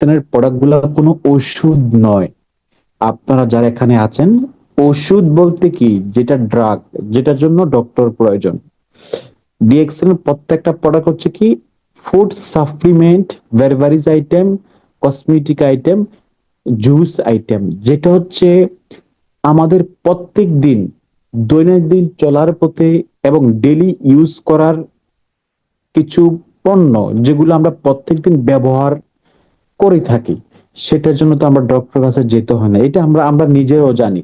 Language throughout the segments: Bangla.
ডিএক্সএন প্রোডাক্ট গুলা কোনো ওষুধ নয়। আপনারা যারা এখানে আছেন, ওষুধ বলতে কি, যেটা ড্রাগ, যেটার জন্য ডক্টর প্রয়োজন। ডিএক্সএন এর প্রত্যেকটা প্রোডাক্ট হচ্ছে কি food supplement, beverage item, cosmetic item, juice item, যেটা হচ্ছে আমাদের প্রত্যেক দিন দৈনন্দিন চলার পথে এবং ডেলি ইউজ করার কিছু পণ্য, যেগুলো আমরা প্রত্যেকদিন ব্যবহার করে থাকি। সেটার জন্য তো আমরা ডক্টর কাছে যেতে হয় না, এটা আমরা আমরা নিজেরাও জানি।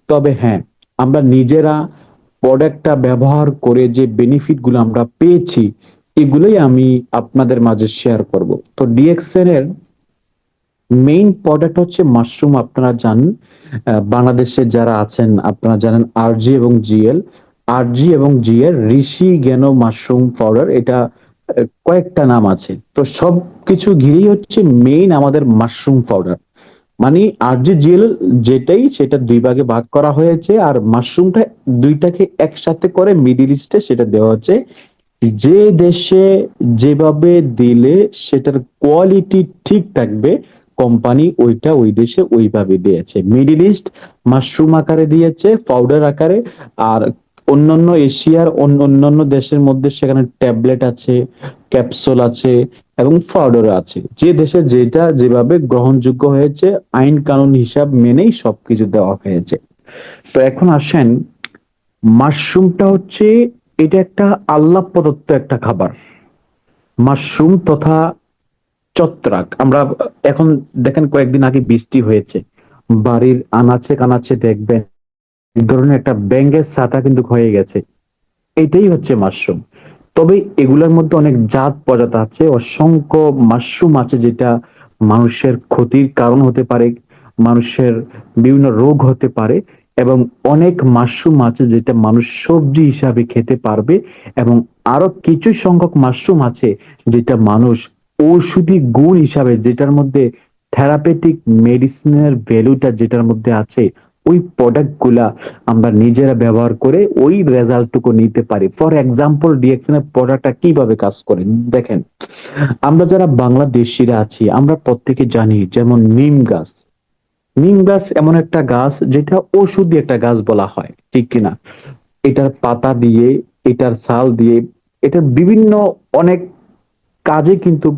তবে হ্যাঁ, আমরা নিজেরা প্রোডাক্টটা ব্যবহার করে যে বেনিফিট গুলো আমরা পেয়েছি, এগুলোই আমি আপনাদের মাঝে শেয়ার করব। তো ডিএক্সএন এর মেইন প্রোডাক্ট হচ্ছে মাশরুম। আপনারা জানেন, বাংলাদেশে যারা আছেন আপনারা জানেন আরজি এবং জিএল। আরজি এবং জিএল ঋষি জ্ঞান মাশরুম পাউডার, এটা কয়েকটা নাম আছে, তো সবকিছু ঘিরেই হচ্ছে মেইন আমাদের মাশরুম পাউডার। মানে আরজিজিএল যেটাই, সেটা দুই ভাগে ভাগ করা হয়েছে, আর মাশরুমটা দুইটাকে একসাথে করে মিডিল ইস্টে সেটা দেওয়া হচ্ছে। যে দেশে যেভাবে দিলে সেটার কোয়ালিটি ঠিক থাকবে, কোম্পানি ওইটা ওই দেশে ওইভাবে দিয়েছে। মিডিল ইস্ট মাশরুম আকারে দিয়েছে, পাউডার আকারে। আর অন্যান্য এশিয়ার অন্যান্য দেশের মধ্যে সেখানে ট্যাবলেট আছে, ক্যাপসুল আছে এবং পাউডার আছে। যে দেশে যেটা যেভাবে গ্রহণযোগ্য হয়েছে, আইন কানুন হিসাব মেনেই সবকিছু দেওয়া হয়েছে। তো এখন আসেন, মাশরুমটা হচ্ছে, এটা একটা আল্লাহ প্রদত্ত একটা খাবার। মাশরুম তথা ছত্রাক, আমরা এখন দেখেন কয়েকদিন আগে বৃষ্টি হয়েছে, বাড়ির আনাচে কানাচে দেখবেন এক ধরনের একটা ব্যাঙের ছাতা কিন্তু হয়ে গেছে। এটাই হচ্ছে মাশরুম। তবে এগুলোর মধ্যে অনেক জাত প্রজাতি আছে, অসংখ্য মাশরুম আছে যেটা মানুষের ক্ষতির কারণ হতে পারে, মানুষের বিভিন্ন রোগ হতে পারে। এবং অনেক মাশরুম আছে যেটা মানুষ সবজি হিসাবে খেতে পারবে। এবং আরো কিছু সংখ্যক মাশরুম আছে যেটা মানুষ ঔষধি গুণ হিসাবে, যেটার মধ্যে থেরাপেটিক মেডিসিনের ভ্যালুটা যেটার মধ্যে আছে, ওই প্রোডাক্ট গুলা আমরা নিজেরা ব্যবহার করে ওই রেজাল্টটুকু নিতে পারি। ফর এক্সাম্পল, ডিএক্সএন এর প্রোডাক্টটা কিভাবে কাজ করে দেখেন। আমরা যারা বাংলাদেশিরা আছি, আমরা প্রত্যেকে জানি, যেমন নিম গাছ। নিম গাছ এমন একটা গাছ যেটা ঔষধি একটা গাছ বলা হয়, ঠিক কিনা? এটার পাতা দিয়ে, এটার ছাল দিয়ে, এটার বিভিন্ন অনেক কাজে কিন্তু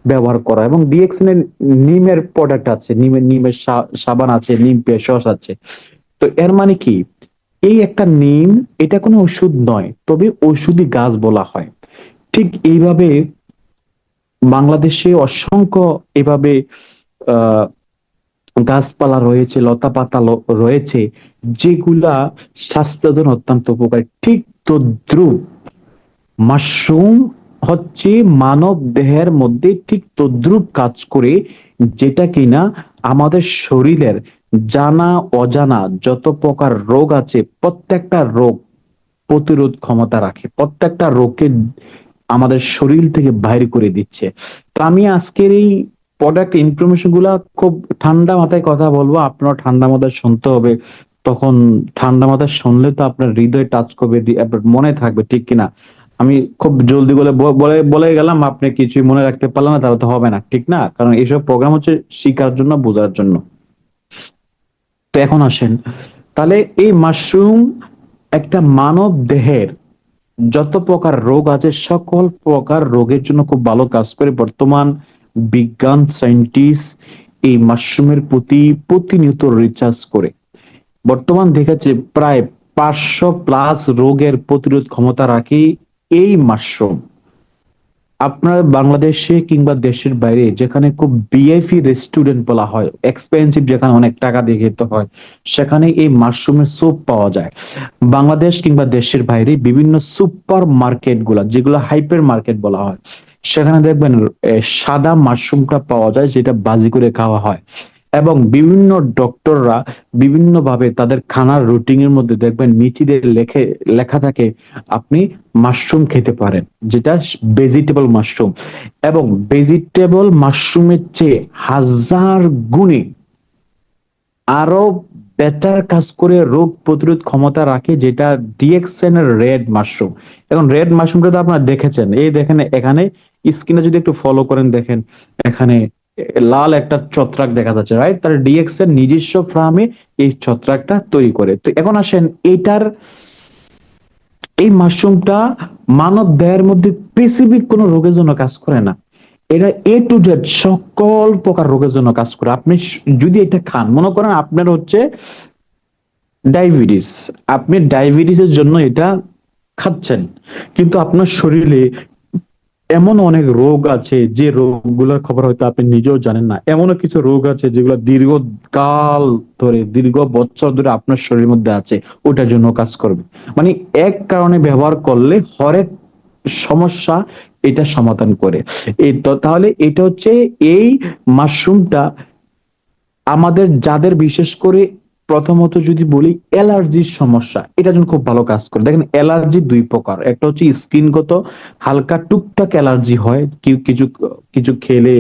ব্যবহার করা। এবং ডিএক্সএন এর নিমের প্রোডাক্ট আছে, নিমের সাবান আছে, নিম ফেস আছে। তো এর মানে কি, এই একটা নিম, এটা কোনো ওষুধ নয়, তবে ঔষধি গাছ বলা হয়। ঠিক এইভাবে বাংলাদেশে অসংখ্য এভাবে আহ গাছপালা রয়েছে, লতা পাতা রয়েছে, যেগুলা স্বাস্থ্যের জন্য অত্যন্ত উপকারী। ঠিক তদ্রুপ মাশরুম হচ্ছে মানব দেহের মধ্যে ঠিক তদ্রুপ কাজ করে, যেটা কিনা আমাদের শরীরের জানা অজানা যত প্রকার রোগ আছে, প্রত্যেকটা রোগ প্রতিরোধ ক্ষমতা রাখে, প্রত্যেকটা রোগকে আমাদের শরীর থেকে বাইরে করে দিচ্ছে। তো আমি আজকের এই প্রোডাক্ট ইনফরমেশন গুলা খুব ঠান্ডা মাথায় কথা বলবো, আপনার ঠান্ডা মাথায় শুনতে হবে। তখন ঠান্ডা মাথায় শুনলে তো আপনার হৃদয় টাচ করবে, আপনার মনে থাকবে, ঠিক কিনা? আমি খুব জলদি বলে বলে বলে গেলাম, আপনি কিছুই মনে রাখতে পারলেন না, তাহলে তো হবে না, ঠিক না? কারণ এইসব প্রোগ্রাম হচ্ছে শিখার জন্য, বোঝার জন্য। তো এখন আসেন, তাহলে এই মাশরুম একটা মানব দেহের যত প্রকার রোগ আছে, সকল প্রকার রোগের জন্য খুব ভালো কাজ করে। বর্তমান বিজ্ঞান সায়েন্টিস্ট এই মাশরুমের প্রতি প্রতিনিয়ত রিসার্চ করে বর্তমান দেখেছে প্রায় 500+ রোগের প্রতিরোধ ক্ষমতা রাখে এই মাশরুম। আপনার বাংলাদেশে কিংবা দেশের বাইরে যেখানে খুব ভিআইপি রেস্টুরেন্ট বলা হয়, এক্সপেন্সিভ, যেখানে অনেক টাকা দিয়ে খেতে হয়, সেখানে এই মাশরুমের স্যুপ পাওয়া যায়। বাংলাদেশ কিংবা দেশের বাইরে বিভিন্ন সুপার মার্কেট গুলা, যেগুলো হাইপার মার্কেট বলা হয়, সেখানে দেখবেন সাদা মাশরুমটা পাওয়া যায়, যেটা ভাজি করে খাওয়া হয়। এবং বিভিন্ন ডক্টররা বিভিন্ন ভাবে তাদের খানার রুটিন এর মধ্যে দেখবেন নিচে লেখা থাকে, আপনি মাশরুম খেতে পারেন, যেটা ভেজিটেবল মাশরুম। এবং ভেজিটেবল মাশরুমের চেয়ে হাজার গুণে আরো বেটার কাজ করে, রোগ প্রতিরোধ ক্ষমতা রাখে, যেটা ডিএক্সএন এর রেড মাশরুম। এখন রেড মাশরুমটা তো আপনারা দেখেছেন, এই দেখেন এখানে স্ক্রিনে যদি একটু ফলো করেন, দেখেন এখানে লাল একটা ছত্রাক দেখা যাচ্ছে, রাইট? তার ডিএক্স এর নিজস্ব ফার্মে এই ছত্রাকটা তৈরি করে। তো এখন আসেন এইটার, এই মাশরুমটা মানব দেহের মধ্যে স্পেসিফিক কোনো রোগের জন্য কাজ করে না। এটা এ টু জেড সকল প্রকার রোগের জন্য কাজ করে। আপনি যদি এটা খান, মনে করেন আপনার হচ্ছে ডায়াবেটিস, আপনি ডায়াবেটিসের জন্য এটা খাচ্ছেন, কিন্তু আপনার শরীরে এমন অনেক রোগ আছে যে রোগগুলোর খবর হয়তো আপনি নিজেও জানেন না। এমনও কিছু রোগ আছে যেগুলো দীর্ঘকাল ধরে, দীর্ঘ বছর ধরে আপনার শরীরের মধ্যে আছে, ওটার জন্য কাজ করবে। মানে এক কারণে ব্যবহার করলে হরেক সমস্যা এটা সমাধান করে। এই তো তাহলে এটা হচ্ছে এই মাশরুমটা আমাদের যাদের বিশেষ করে, প্রথমত যদি বলি অ্যালার্জির সমস্যা, এটার জন্য খুব ভালো কাজ করে। দেখেন অ্যালার্জি দুই প্রকার, একটা হচ্ছে স্কিনগত, হালকা টুকটাক অ্যালার্জি হয়, কিছু কিছু খেলে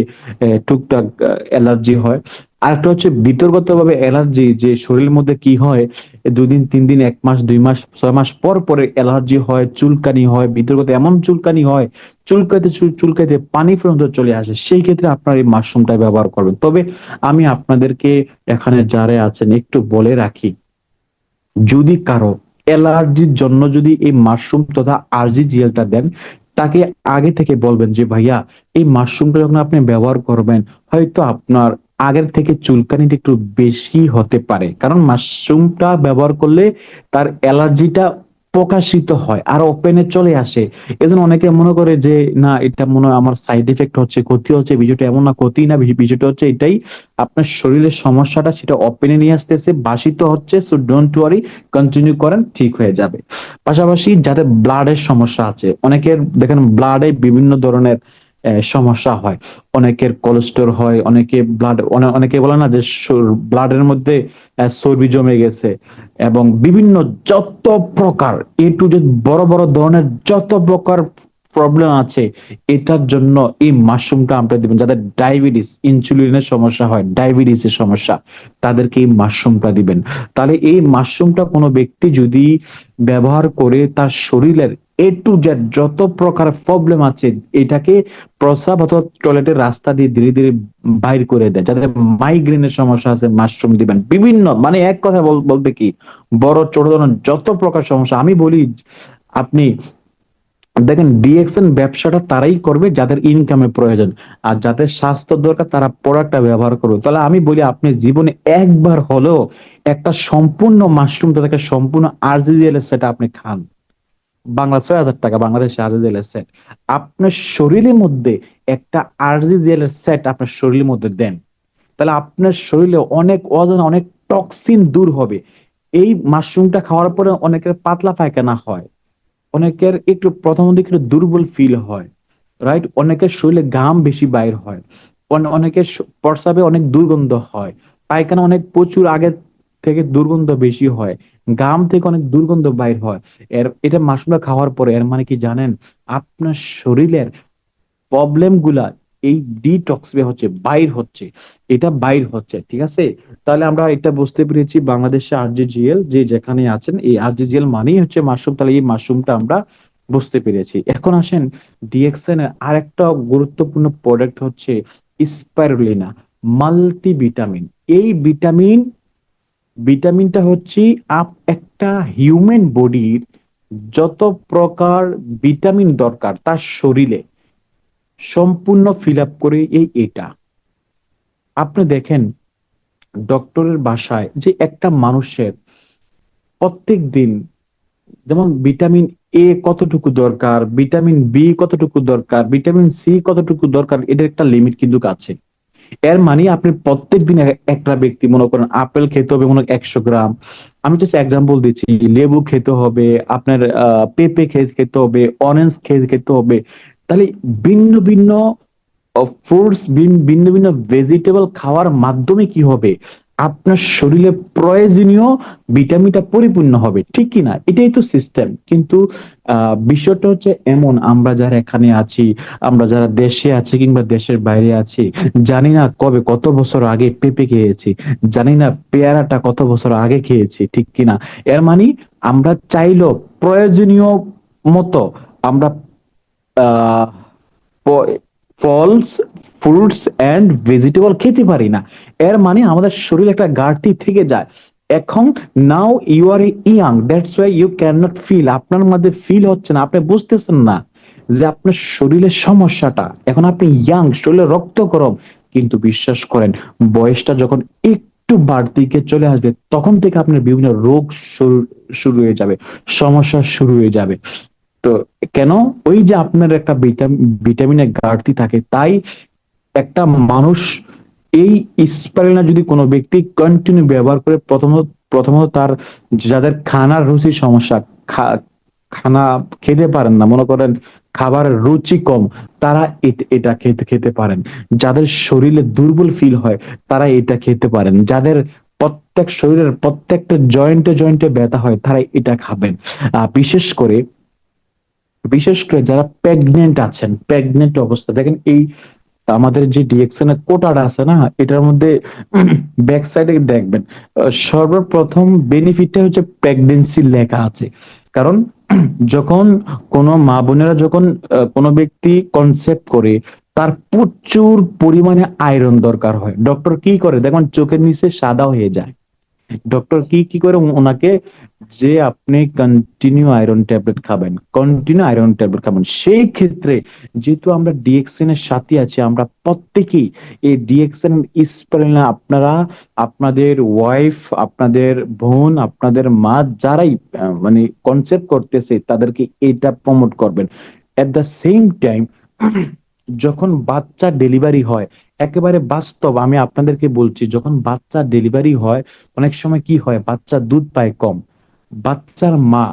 টুকটাক অ্যালার্জি হয়। আরেকটা হচ্ছে বিতর্গত ভাবে অ্যালার্জি, যে শরীরের মধ্যে কি হয়, 2 দিন 3 দিন 1 মাস 2 মাস 6 মাস পর পরে অ্যালার্জি হয়, চুলকানি হয়, বিতর্গত এমন চুলকানি হয়, চুলকাইতে চুলকাইতে পানি পর্যন্ত চলে আসে। সেই ক্ষেত্রে আপনার এই মাশরুমটা ব্যবহার করবেন। তবে আমি আপনাদেরকে এখানে যারা আছেন একটু বলে রাখি, যদি কারো অ্যালার্জির জন্য যদি এই মাশরুম তথা আরজি জেলটা দেন, তাকে আগে থেকে বলবেন যে ভাইয়া, এই মাশরুমটা যখন আপনি ব্যবহার করবেন, হয়তো আপনার আগের থেকে চুলকানিটা একটু বেশি হতে পারে, কারণ মাশরুমটা ব্যবহার করলে তার অ্যালার্জিটা প্রকাশিত হয় আর ওপেনে চলে আসে। এজন্য অনেকে মনে করে যে না, এটা মনে হয় আমার সাইড এফেক্ট হচ্ছে, ক্ষতি হচ্ছে। বিষয়টা এমন না, ক্ষতি না, বিষয়টা হচ্ছে এটাই, আপনার শরীরের সমস্যাটা সেটা ওপেনে নিয়ে আসতেছে, বাসিত হচ্ছে। সো ডোন্ট ওয়ারি, কন্টিনিউ করেন, ঠিক হয়ে যাবে। পাশাপাশি যাদের ব্লাডের সমস্যা আছে, অনেকের দেখেন ব্লাডে বিভিন্ন ধরনের সমস্যা হয়। অনেকের কোলেস্টোর হয়, অনেকে ব্লাড, অনেকে বলে না যে ব্লাডের মধ্যে চর্বি জমে গেছে, এবং বিভিন্ন যত প্রকার এ টু জেড বড় বড় ধরনের যত প্রকার প্রবলেম আছে, এটার জন্য এই মাশরুমটা আমরা দিবেন। যাদের ডায়াবেটিস, ইনসুলিনের সমস্যা হয়, ডায়াবেটিসের সমস্যা, তাদেরকে এই মাশরুমটা দিবেন। তাহলে এই মাশরুমটা কোনো ব্যক্তি যদি ব্যবহার করে তার শরীরের এ টু জেড যত প্রকার প্রবলেম আছে, এটাকে প্রস্রাব অথবা টয়লেটের রাস্তা দিয়ে ধীরে ধীরে বাইর করে দেয়। যাদের মাইগ্রেনের সমস্যা আছে, মাশরুম দিবেন। বিভিন্ন মানে এক কথা বলতে কি, বড় ছোট ধরনের যত প্রকার সমস্যা, আমি বলি আপনি দেখেন ডিএক্সএন ব্যবসাটা তারাই করবে যাদের ইনকামের প্রয়োজন, আর যাদের স্বাস্থ্য দরকার তারা প্রোডাক্টটা ব্যবহার করবে। তাহলে আমি বলি আপনি জীবনে একবার হলেও একটা সম্পূর্ণ মাশরুম থেকে সম্পূর্ণ আরজিএল এর সেট আপনি খান। বাংলা 6,000 টাকা, বাংলাদেশে আরজিএল এর সেট আপনার শরীরের মধ্যে, একটা আরজিএল এর সেট আপনার শরীরের মধ্যে দেন, তাহলে আপনার শরীরে অনেক অজানা অনেক টক্সিন দূর হবে। এই মাশরুমটা খাওয়ার পরে অনেকের পাতলা পায়খানা হয়, অনেকের একটু প্রথম দিকে একটু দুর্বল ফিল হয়, রাইট? অনেকের শরীরে ঘাম বেশি বাইর হয়, অনেকের প্রস্রাবে অনেক দুর্গন্ধ হয়, পায়খানা অনেক প্রচুর আগে থেকে দুর্গন্ধ বেশি হয়, ঘাম থেকে অনেক দুর্গন্ধ বাইর হয়। এটা মাশরুমটা খাওয়ার পরে এর মানে কি জানেন, আপনার শরীরের প্রবলেম গুলা এই ডিটক্স হচ্ছে, বাইর হচ্ছে, এটা বাইর হচ্ছে, ঠিক আছে? তাহলে আমরা এটা বুঝতে পেরেছি বাংলাদেশে আরজিজিএল যে যেখানে আছেন, এই আরজিজিএল মানেই হচ্ছে মাশরুম। তাহলে এই মাশরুমটা আমরা বুঝতে পেরেছি। এখন আসেন ডিএক্সএন এর আরেকটা গুরুত্বপূর্ণ প্রোডাক্ট হচ্ছে স্পাইরুলিনা মাল্টিভিটামিন। এই ভিটামিনটা হচ্ছে একটা হিউম্যান বডির যত প্রকার ভিটামিন দরকার তার শরীরে সম্পূর্ণ ফিল আপ করে এটা। আপনি দেখেন ডক্টরের বাসায় যে একটা মানুষের প্রত্যেক দিন, যেমন ভিটামিন এ কতটুকু দরকার, ভিটামিন বি কতটুকু দরকার, ভিটামিন সি কতটুকু দরকার, এটার একটা লিমিট কিন্তু আছে। এর মানে আপনি প্রত্যেক দিন একটা ব্যক্তি মনে করেন আপেল খেতে হবে মনে করেন 100 গ্রাম, আমি জাস্ট এক্সাম্পল দিচ্ছি, লেবু খেতে হবে আপনার, পেঁপে খেতে হবে, অরেঞ্জ খেতে হবে। তাহলে ভিন্ন ভিন্ন ফ্রুটস, ভিন্ন ভিন্ন ভেজিটেবল খাওয়ার মাধ্যমে কি হবে, আপনার শরীরে প্রয়োজনীয় ভিটামিনটা পরিপূর্ণ হবে, ঠিক কি না? এটাই তো সিস্টেম। কিন্তু বিষয়টা হচ্ছে এমন, আমরা যারা এখানে আছি, আমরা যারা দেশে আছি কিংবা দেশের বাইরে আছি, জানি না কবে কত বছর আগে পেঁপে খেয়েছি, জানি না পেয়ারাটা কত বছর আগে খেয়েছি, ঠিক কিনা? এর মানে আমরা চাইলেও প্রয়োজনীয় মতো আমরা আহ ফলস ফ্রুটস এন্ড ভেজিটেবল খেতে পারি না। এর মানে আমাদের শরীরে একটা ঘাটতি থেকে যায়। এখন now you are young, that's why you can not feel, আপনার মধ্যে ফিল হচ্ছে না, আপনি বুঝতেছেন না যে আপনার শরীরের সমস্যাটা। এখন আপনি ইয়াং, শরীরে রক্ত গরম, কিন্তু বিশ্বাস করেন বয়সটা যখন একটু বাড়তি দিকে চলে আসবে তখন থেকে আপনার বিভিন্ন রোগ শুরু শুরু হয়ে যাবে, সমস্যা শুরু হয়ে যাবে। তো কেন? ওই যে আপনার একটা ভিটামিনের ঘাটতি থাকে, তাই একটা মানুষ এই স্পাইরুলিনা যদি কোনো ব্যক্তি কন্টিনিউ ব্যবহার করে, প্রথমত প্রথমত তার যাদের খানার রুচির সমস্যা, খানা খেতে পারেন না, মনে করেন খাবারের রুচি কম, তারা এটা খেতে খেতে পারেন। যাদের শরীরে দুর্বল ফিল হয় তারা এটা খেতে পারেন। যাদের প্রত্যেক শরীরের প্রত্যেকটা জয়েন্টে জয়েন্টে ব্যথা হয় তারা এটা খাবেন। বিশেষ করে যারা প্রেগনেন্ট আছেন, প্রেগনেন্ট অবস্থা, দেখেন এই আমাদের যে ডিএক্সএন এর কোটাটা আছে না, এটার মধ্যে ব্যাক সাইডে দেখবেন সর্বপ্রথম বেনিফিটটা হচ্ছে প্রেগনেন্সি লেখা আছে। কারণ যখন কোনো মা বোনেরা যখন কোনো ব্যক্তি কনসেপ্ট করে, তার প্রচুর পরিমাণে আয়রন দরকার হয়। ডক্টর কি করে দেখবেন চোখের নিচে সাদা হয়ে যায়। ডক্টর কি কি করে ওনাকে, যে আপনি কন্টিনিউ আয়রন ট্যাবলেট খাবেন, কন্টিনিউ আয়রন ট্যাবলেট খাবেন। সেই ক্ষেত্রে যেহেতু আমরা ডিএক্সএন এর সাথে আছি, আমরা প্রত্যেকেই এই ডিএক্সএন স্পাইরুলিনা, আপনারা আপনাদের ওয়াইফ, আপনাদের বোন, আপনাদের মা, যারাই মানে কনসেপ্ট করতেছে তাদেরকে এটা প্রমোট করবেন। এট দ্য সেম টাইম যখন বাচ্চা ডেলিভারি হয়, একেবারে বাস্তব আমি আপনাদেরকে বলছি, যখন বাচ্চা ডেলিভারি হয় অনেক সময় কি হয়, বাচ্চা দুধ পায় কম, বাচ্চার মা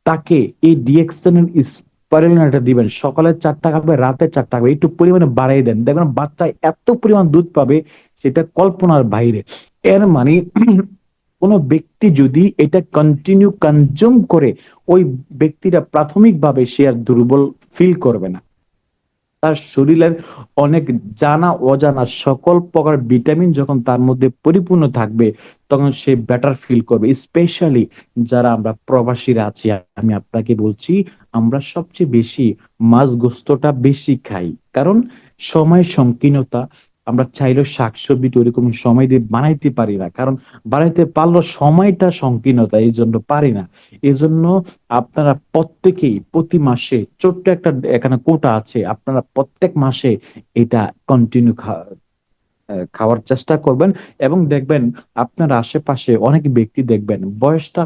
তাকে এই ডিএক্সেনের স্পাইরুলিনাটা দিবেন। সকালে 4টা খাবে, রাতে 4টা খাবে, একটু পরিমাণে বাড়িয়ে দেন, দেখবেন বাচ্চা এত পরিমাণ দুধ পাবে সেটা কল্পনার বাইরে। এর মানে কোনো ব্যক্তি যদি এটা কন্টিনিউ কনজিউম করে, ওই ব্যক্তিটা প্রাথমিকভাবে সে আর দুর্বল ফিল করবে না। তার শরীরের অনেক জানা অজানা সকল প্রকার ভিটামিন যখন তার মধ্যে পরিপূর্ণ থাকবে, তখন সে বেটার ফিল করবে। স্পেশালি যারা আমরা প্রবাসীরা আছি, আমি আপনাকে বলছি, আমরা সবচেয়ে বেশি মাছ গোস্তটা বেশি খাই, কারণ সময় সংকীর্ণতা। আমরা চাইলেও শাকসবজি ওইরকম সময় দিয়ে বানাইতে পারি না, কারণ বানাইতে পারলেও সময়টা সংকীর্ণতা, এই জন্য পারি না। এজন্য আপনারা প্রত্যেকেই প্রতি মাসে ছোট্ট একটা এখানে কোটা আছে, আপনারা প্রত্যেক মাসে এটা কন্টিনিউ খাওয়ার চেষ্টা করবেন। এবং দেখবেন আপনার আশেপাশে অনেক ব্যক্তি দেখবেন বয়সটা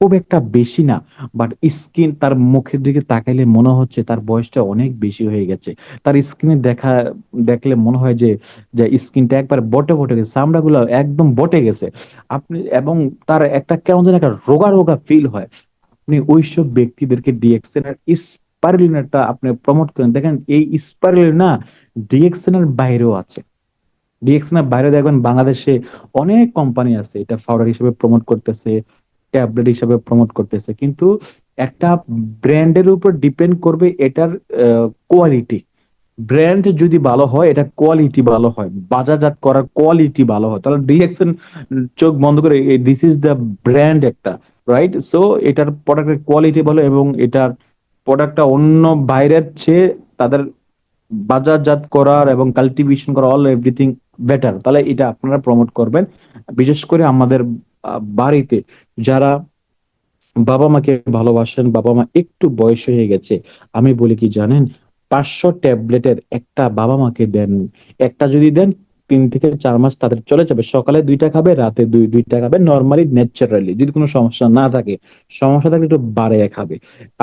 খুব একটা বেশি না, বাট স্কিন, তার মুখের দিকে তাকাইলে মনে হচ্ছে তার বয়সটা অনেক বেশি হয়ে গেছে। তার স্কিনে দেখলে মনে হয় যে যে স্কিনটা একবার বটে বটে গেছে, চামড়াগুলো একদম বটে গেছে। আপনি এবং তার একটা কেমন যেন একটা রোগা রোগা ফিল হয়। আপনি ওইসব ব্যক্তিদেরকে ডিএক্সএন এর স্পাইরুলিনাটা আপনি প্রমোট করেন। দেখেন এই স্পাইরুলিনা ডিএক্সএন এর বাইরেও আছে। ডিএক্সএন এর বাইরে দেখবেন বাংলাদেশে অনেক কোম্পানি আছে এটা পাউডার হিসেবে প্রমোট করতেছে, ট্যাবলেট হিসেবে প্রমোট করতেছে, কিন্তু একটা ব্র্যান্ডের উপর ডিপেন্ড করবে এটার কোয়ালিটি। ব্র্যান্ড যদি ভালো হয়, এটা কোয়ালিটি ভালো হয়, বাজারজাত করার কোয়ালিটি ভালো হয়, তাহলে ডিএক্সএন চোখ বন্ধ করে দিস ইজ দ্য ব্র্যান্ড একটা, রাইট? সো এটার প্রোডাক্টের কোয়ালিটি ভালো এবং এটার প্রোডাক্টটা অন্য বাইরের চেয়ে তাদের বাজারজাত করার এবং কাল্টিভেশন করা অল এভরিথিং বেটার, তাহলে এটা আপনারা প্রমোট করবেন। বিশেষ করে আমাদের বাড়িতে যারা বাবা মাকে ভালোবাসেন, বাবা মা একটু বয়স হয়ে গেছে, আমি বলি কি জানেন, 500 ট্যাবলেটের একটা বাবা মাকে দেন। একটা যদি দেন 3 থেকে 4 মাস তাদের চলে যাবে। সকালে 2টা খাবে, রাতে দুইটা খাবে, নর্মালি ন্যাচারালি, যদি কোনো সমস্যা না থাকে। সমস্যা থাকলে একটু বাড়ায় খাবে।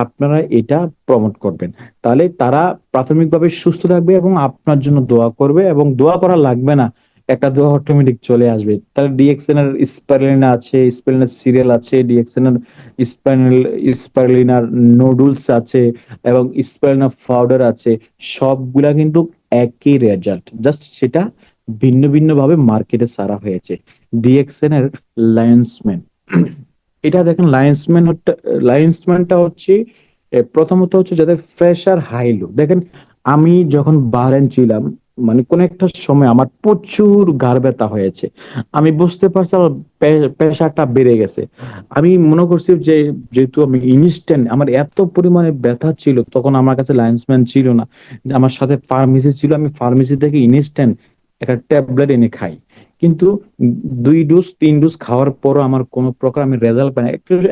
আপনারা এটা প্রমোট করবেন, তাহলে তারা প্রাথমিকভাবে সুস্থ থাকবে এবং আপনার জন্য দোয়া করবে, এবং দোয়া করা লাগবে না, একটা দোয়া অটোমেটিক চলে আসবে। তাহলে ডিএক্সএন এর স্পাইরুলিনা আছে, স্পাইরুলিনা সিরিয়াল আছে, ডিএক্সএন এর স্পাইনাল স্পাইরুলিনার নুডলস আছে, এবং স্পাইরুলিনা পাউডার আছে। সবগুলা কিন্তু একই রেজাল্ট, জাস্ট সেটা ভিন্ন ভিন্ন ভাবে মার্কেটে ছাড়া হয়েছে। ডিএক্সএন এর লায়ন্সম্যান, এটা দেখেন লায়ন্সম্যানটা হচ্ছে প্রথমত হচ্ছে যাদের প্রেশার হাই লো। দেখেন আমি যখন বাহরাইন ছিলাম, মানে কোন একটা সময় আমার প্রচুর ঘাড় ব্যথা হয়েছে। আমি বুঝতে পারছি আমার প্রেশারটা বেড়ে গেছে। আমি মনে করছি যে যেহেতু আমি ইনস্ট্যান্ট, আমার এত পরিমাণে ব্যথা ছিল, তখন আমার কাছে লাইন্সম্যান ছিল না, যে আমার সাথে ফার্মেসি ছিল, আমি ফার্মেসি থেকে ইনস্ট্যান্ট একটা ট্যাবলেট এনে খাই। কিন্তু 2 ডোজ 3 ডোজ খাওয়ার পরও আমার কোনো প্রকার আমি রেজাল্ট পাই না,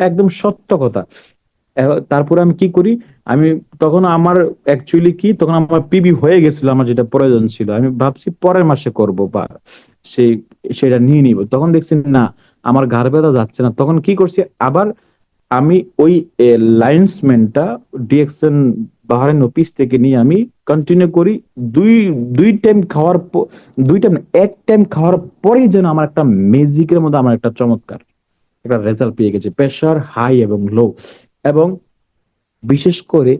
একদম সত্য কথা। তারপরে আমি কি করি, আমি তখন আমার অ্যাকচুয়ালি কি, তখন আমার পিবি হয়ে গেছিল, আমার যেটা প্রয়োজন ছিল, আমি ভাবছি পরের মাসে করব বা সেই সেটা নিয়ে নিব। তখন দেখছি না, আমার ঘাড় ব্যথা যাচ্ছে না। তখন কি করছি, আবার আমি ওই লাইন্সম্যানটা ডিএক্সএন বাহারেন অফিস থেকে নিয়ে আমি কন্টিনিউ করি। দুই দুই টাইম খাওয়ার দুই টাইম, এক টাইম খাওয়ার পরেই যেন আমার একটা ম্যাজিকের মধ্যে আমার একটা চমৎকার একটা রেজাল্ট পেয়ে গেছে, প্রেশার হাই এবং লো। এবং বিশেষ করে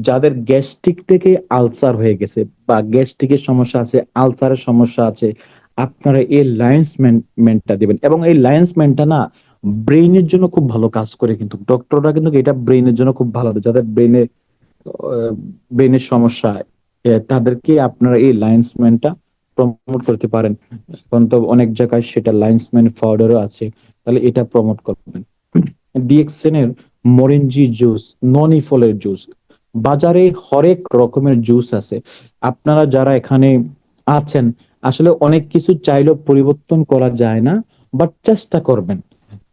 যাদের গ্যাস্ট্রিক থেকে আলসার হয়ে গেছে বা গ্যাস্ট্রিকের সমস্যা আছে, আলসারের সমস্যা আছে, আপনারা এই লায়ন্স মেন্টটা দিবেন। এবং এই লায়ন্স মেন্টটা না ব্রেইনের জন্য খুব ভালো কাজ করে, কিন্তু ডক্টররা কিন্তু এটা ব্রেইনের জন্য খুব ভালো, যাদের ব্রেইনের সমস্যা তাদেরকে আপনারা এই লায়ন্সম্যানটা প্রমোট করতে পারেন। এখন তো অনেক জায়গায় সেটা লায়ন্সম্যান পাউডারও আছে, তাহলে এটা প্রমোট করবেন। ডিএক্সএন এর মরেঞ্জি জুস, ননি ফলের জুস, বাজারে হরেক রকমের জুস আছে। আপনারা যারা এখানে আছেন, আসলে অনেক কিছু চাইলেও পরিবর্তন করা যায় না, বাট চেষ্টা করবেন।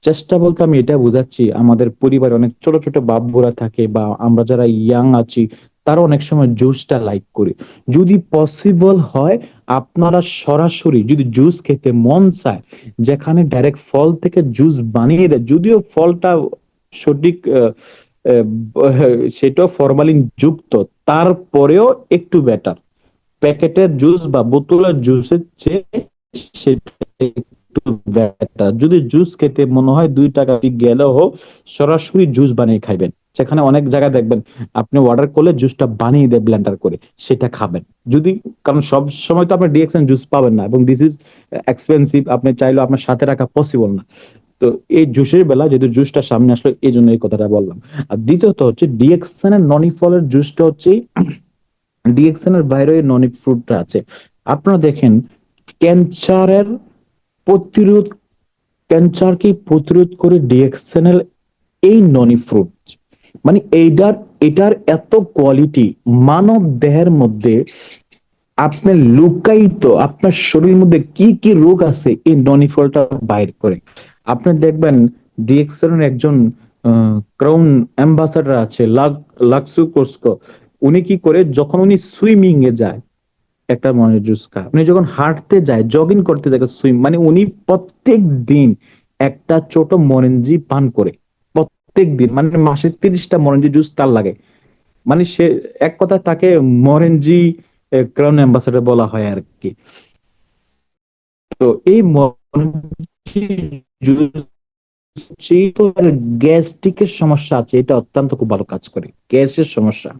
চেষ্টা বলতে আমি এটা বুঝাচ্ছি, আমাদের পরিবারে অনেক ছোট ছোট বাবুরা থাকে বা আমরা যারা ইয়াং আছি, তারা অনেক সময় জুসটা লাইক করি। যদি পসিবল হয়, আপনারা সরাসরি যদি জুস খেতে মন চায়, যেখানে ডাইরেক্ট ফল থেকে জুস বানিয়ে দেয়, যদিও ফলটা সঠিক সেটাও ফরমালিন যুক্ত, তারপরেও একটু বেটার প্যাকেটের জুস বা বোতলের জুসের চেয়ে সেটা একটু বেটার। যদি জুস খেতে মনে হয় 2 টাকা গেলেও হোক, সরাসরি জুস বানিয়ে খাইবেন। সেখানে অনেক জায়গায় দেখবেন আপনি অর্ডার করলে জুসটা বানিয়ে দেয় ব্লেন্ডার করে, সেটা খাবেন। যদি, কারণ সব সময় তো আপনি ডিএক্সএন জুস পাবেন না, এবং দিস ইজ এক্সপেন্সিভ, আপনি চাইলেও আপনার সাথে রাখা পসিবল না। তো এই জুসের বেলা যেহেতু জুসটা সামনে আসলো, এই জন্য এই কথাটা বললাম। আর দ্বিতীয়ত হচ্ছে ডিএক্সএন এর ননি ফলের জুসটা হচ্ছে, ডিএক্সএন এর বাইরে ননি ফ্রুটটা আছে। আপনারা দেখেন, ক্যান্সারের প্রতিরোধ, ক্যান্সারকে প্রতিরোধ করে ডিএক্সএনএল এই ননি ফ্রুট। মানে এটার এত কোয়ালিটি, মানব দেহের মধ্যে আপনার লুকায়িত আপনার শরীরের মধ্যে কি কি রোগ আছে এই ননি ফলটা বাইর করে। আপনি দেখবেন ডিএক্সএন একজন ক্রাউন অ্যাম্বাসাডার আছে, লাক্সু কোস্কো। উনি কি করে, যখন উনি সুইমিং এ যায়, একটা মনের জুস খায়, উনি যখন হাঁটতে যায়, জগিং করতে যায়, মানে উনি প্রত্যেক দিন একটা ছোট মরেঞ্জি পান করে। প্রত্যেক দিন, মানে মাসে 30টা মরেঞ্জি জুস তার লাগে। মানে সে, এক কথা তাকে মরেঞ্জি ক্রাউন অ্যাম্বাসাডার বলা হয় আর কি। তো এই মরেঞ্জি জুস, গ্যাস্ট্রিকের সমস্যা আছে, এটা অত্যন্ত খুব ভালো কাজ করে, গ্যাসের সমস্যা।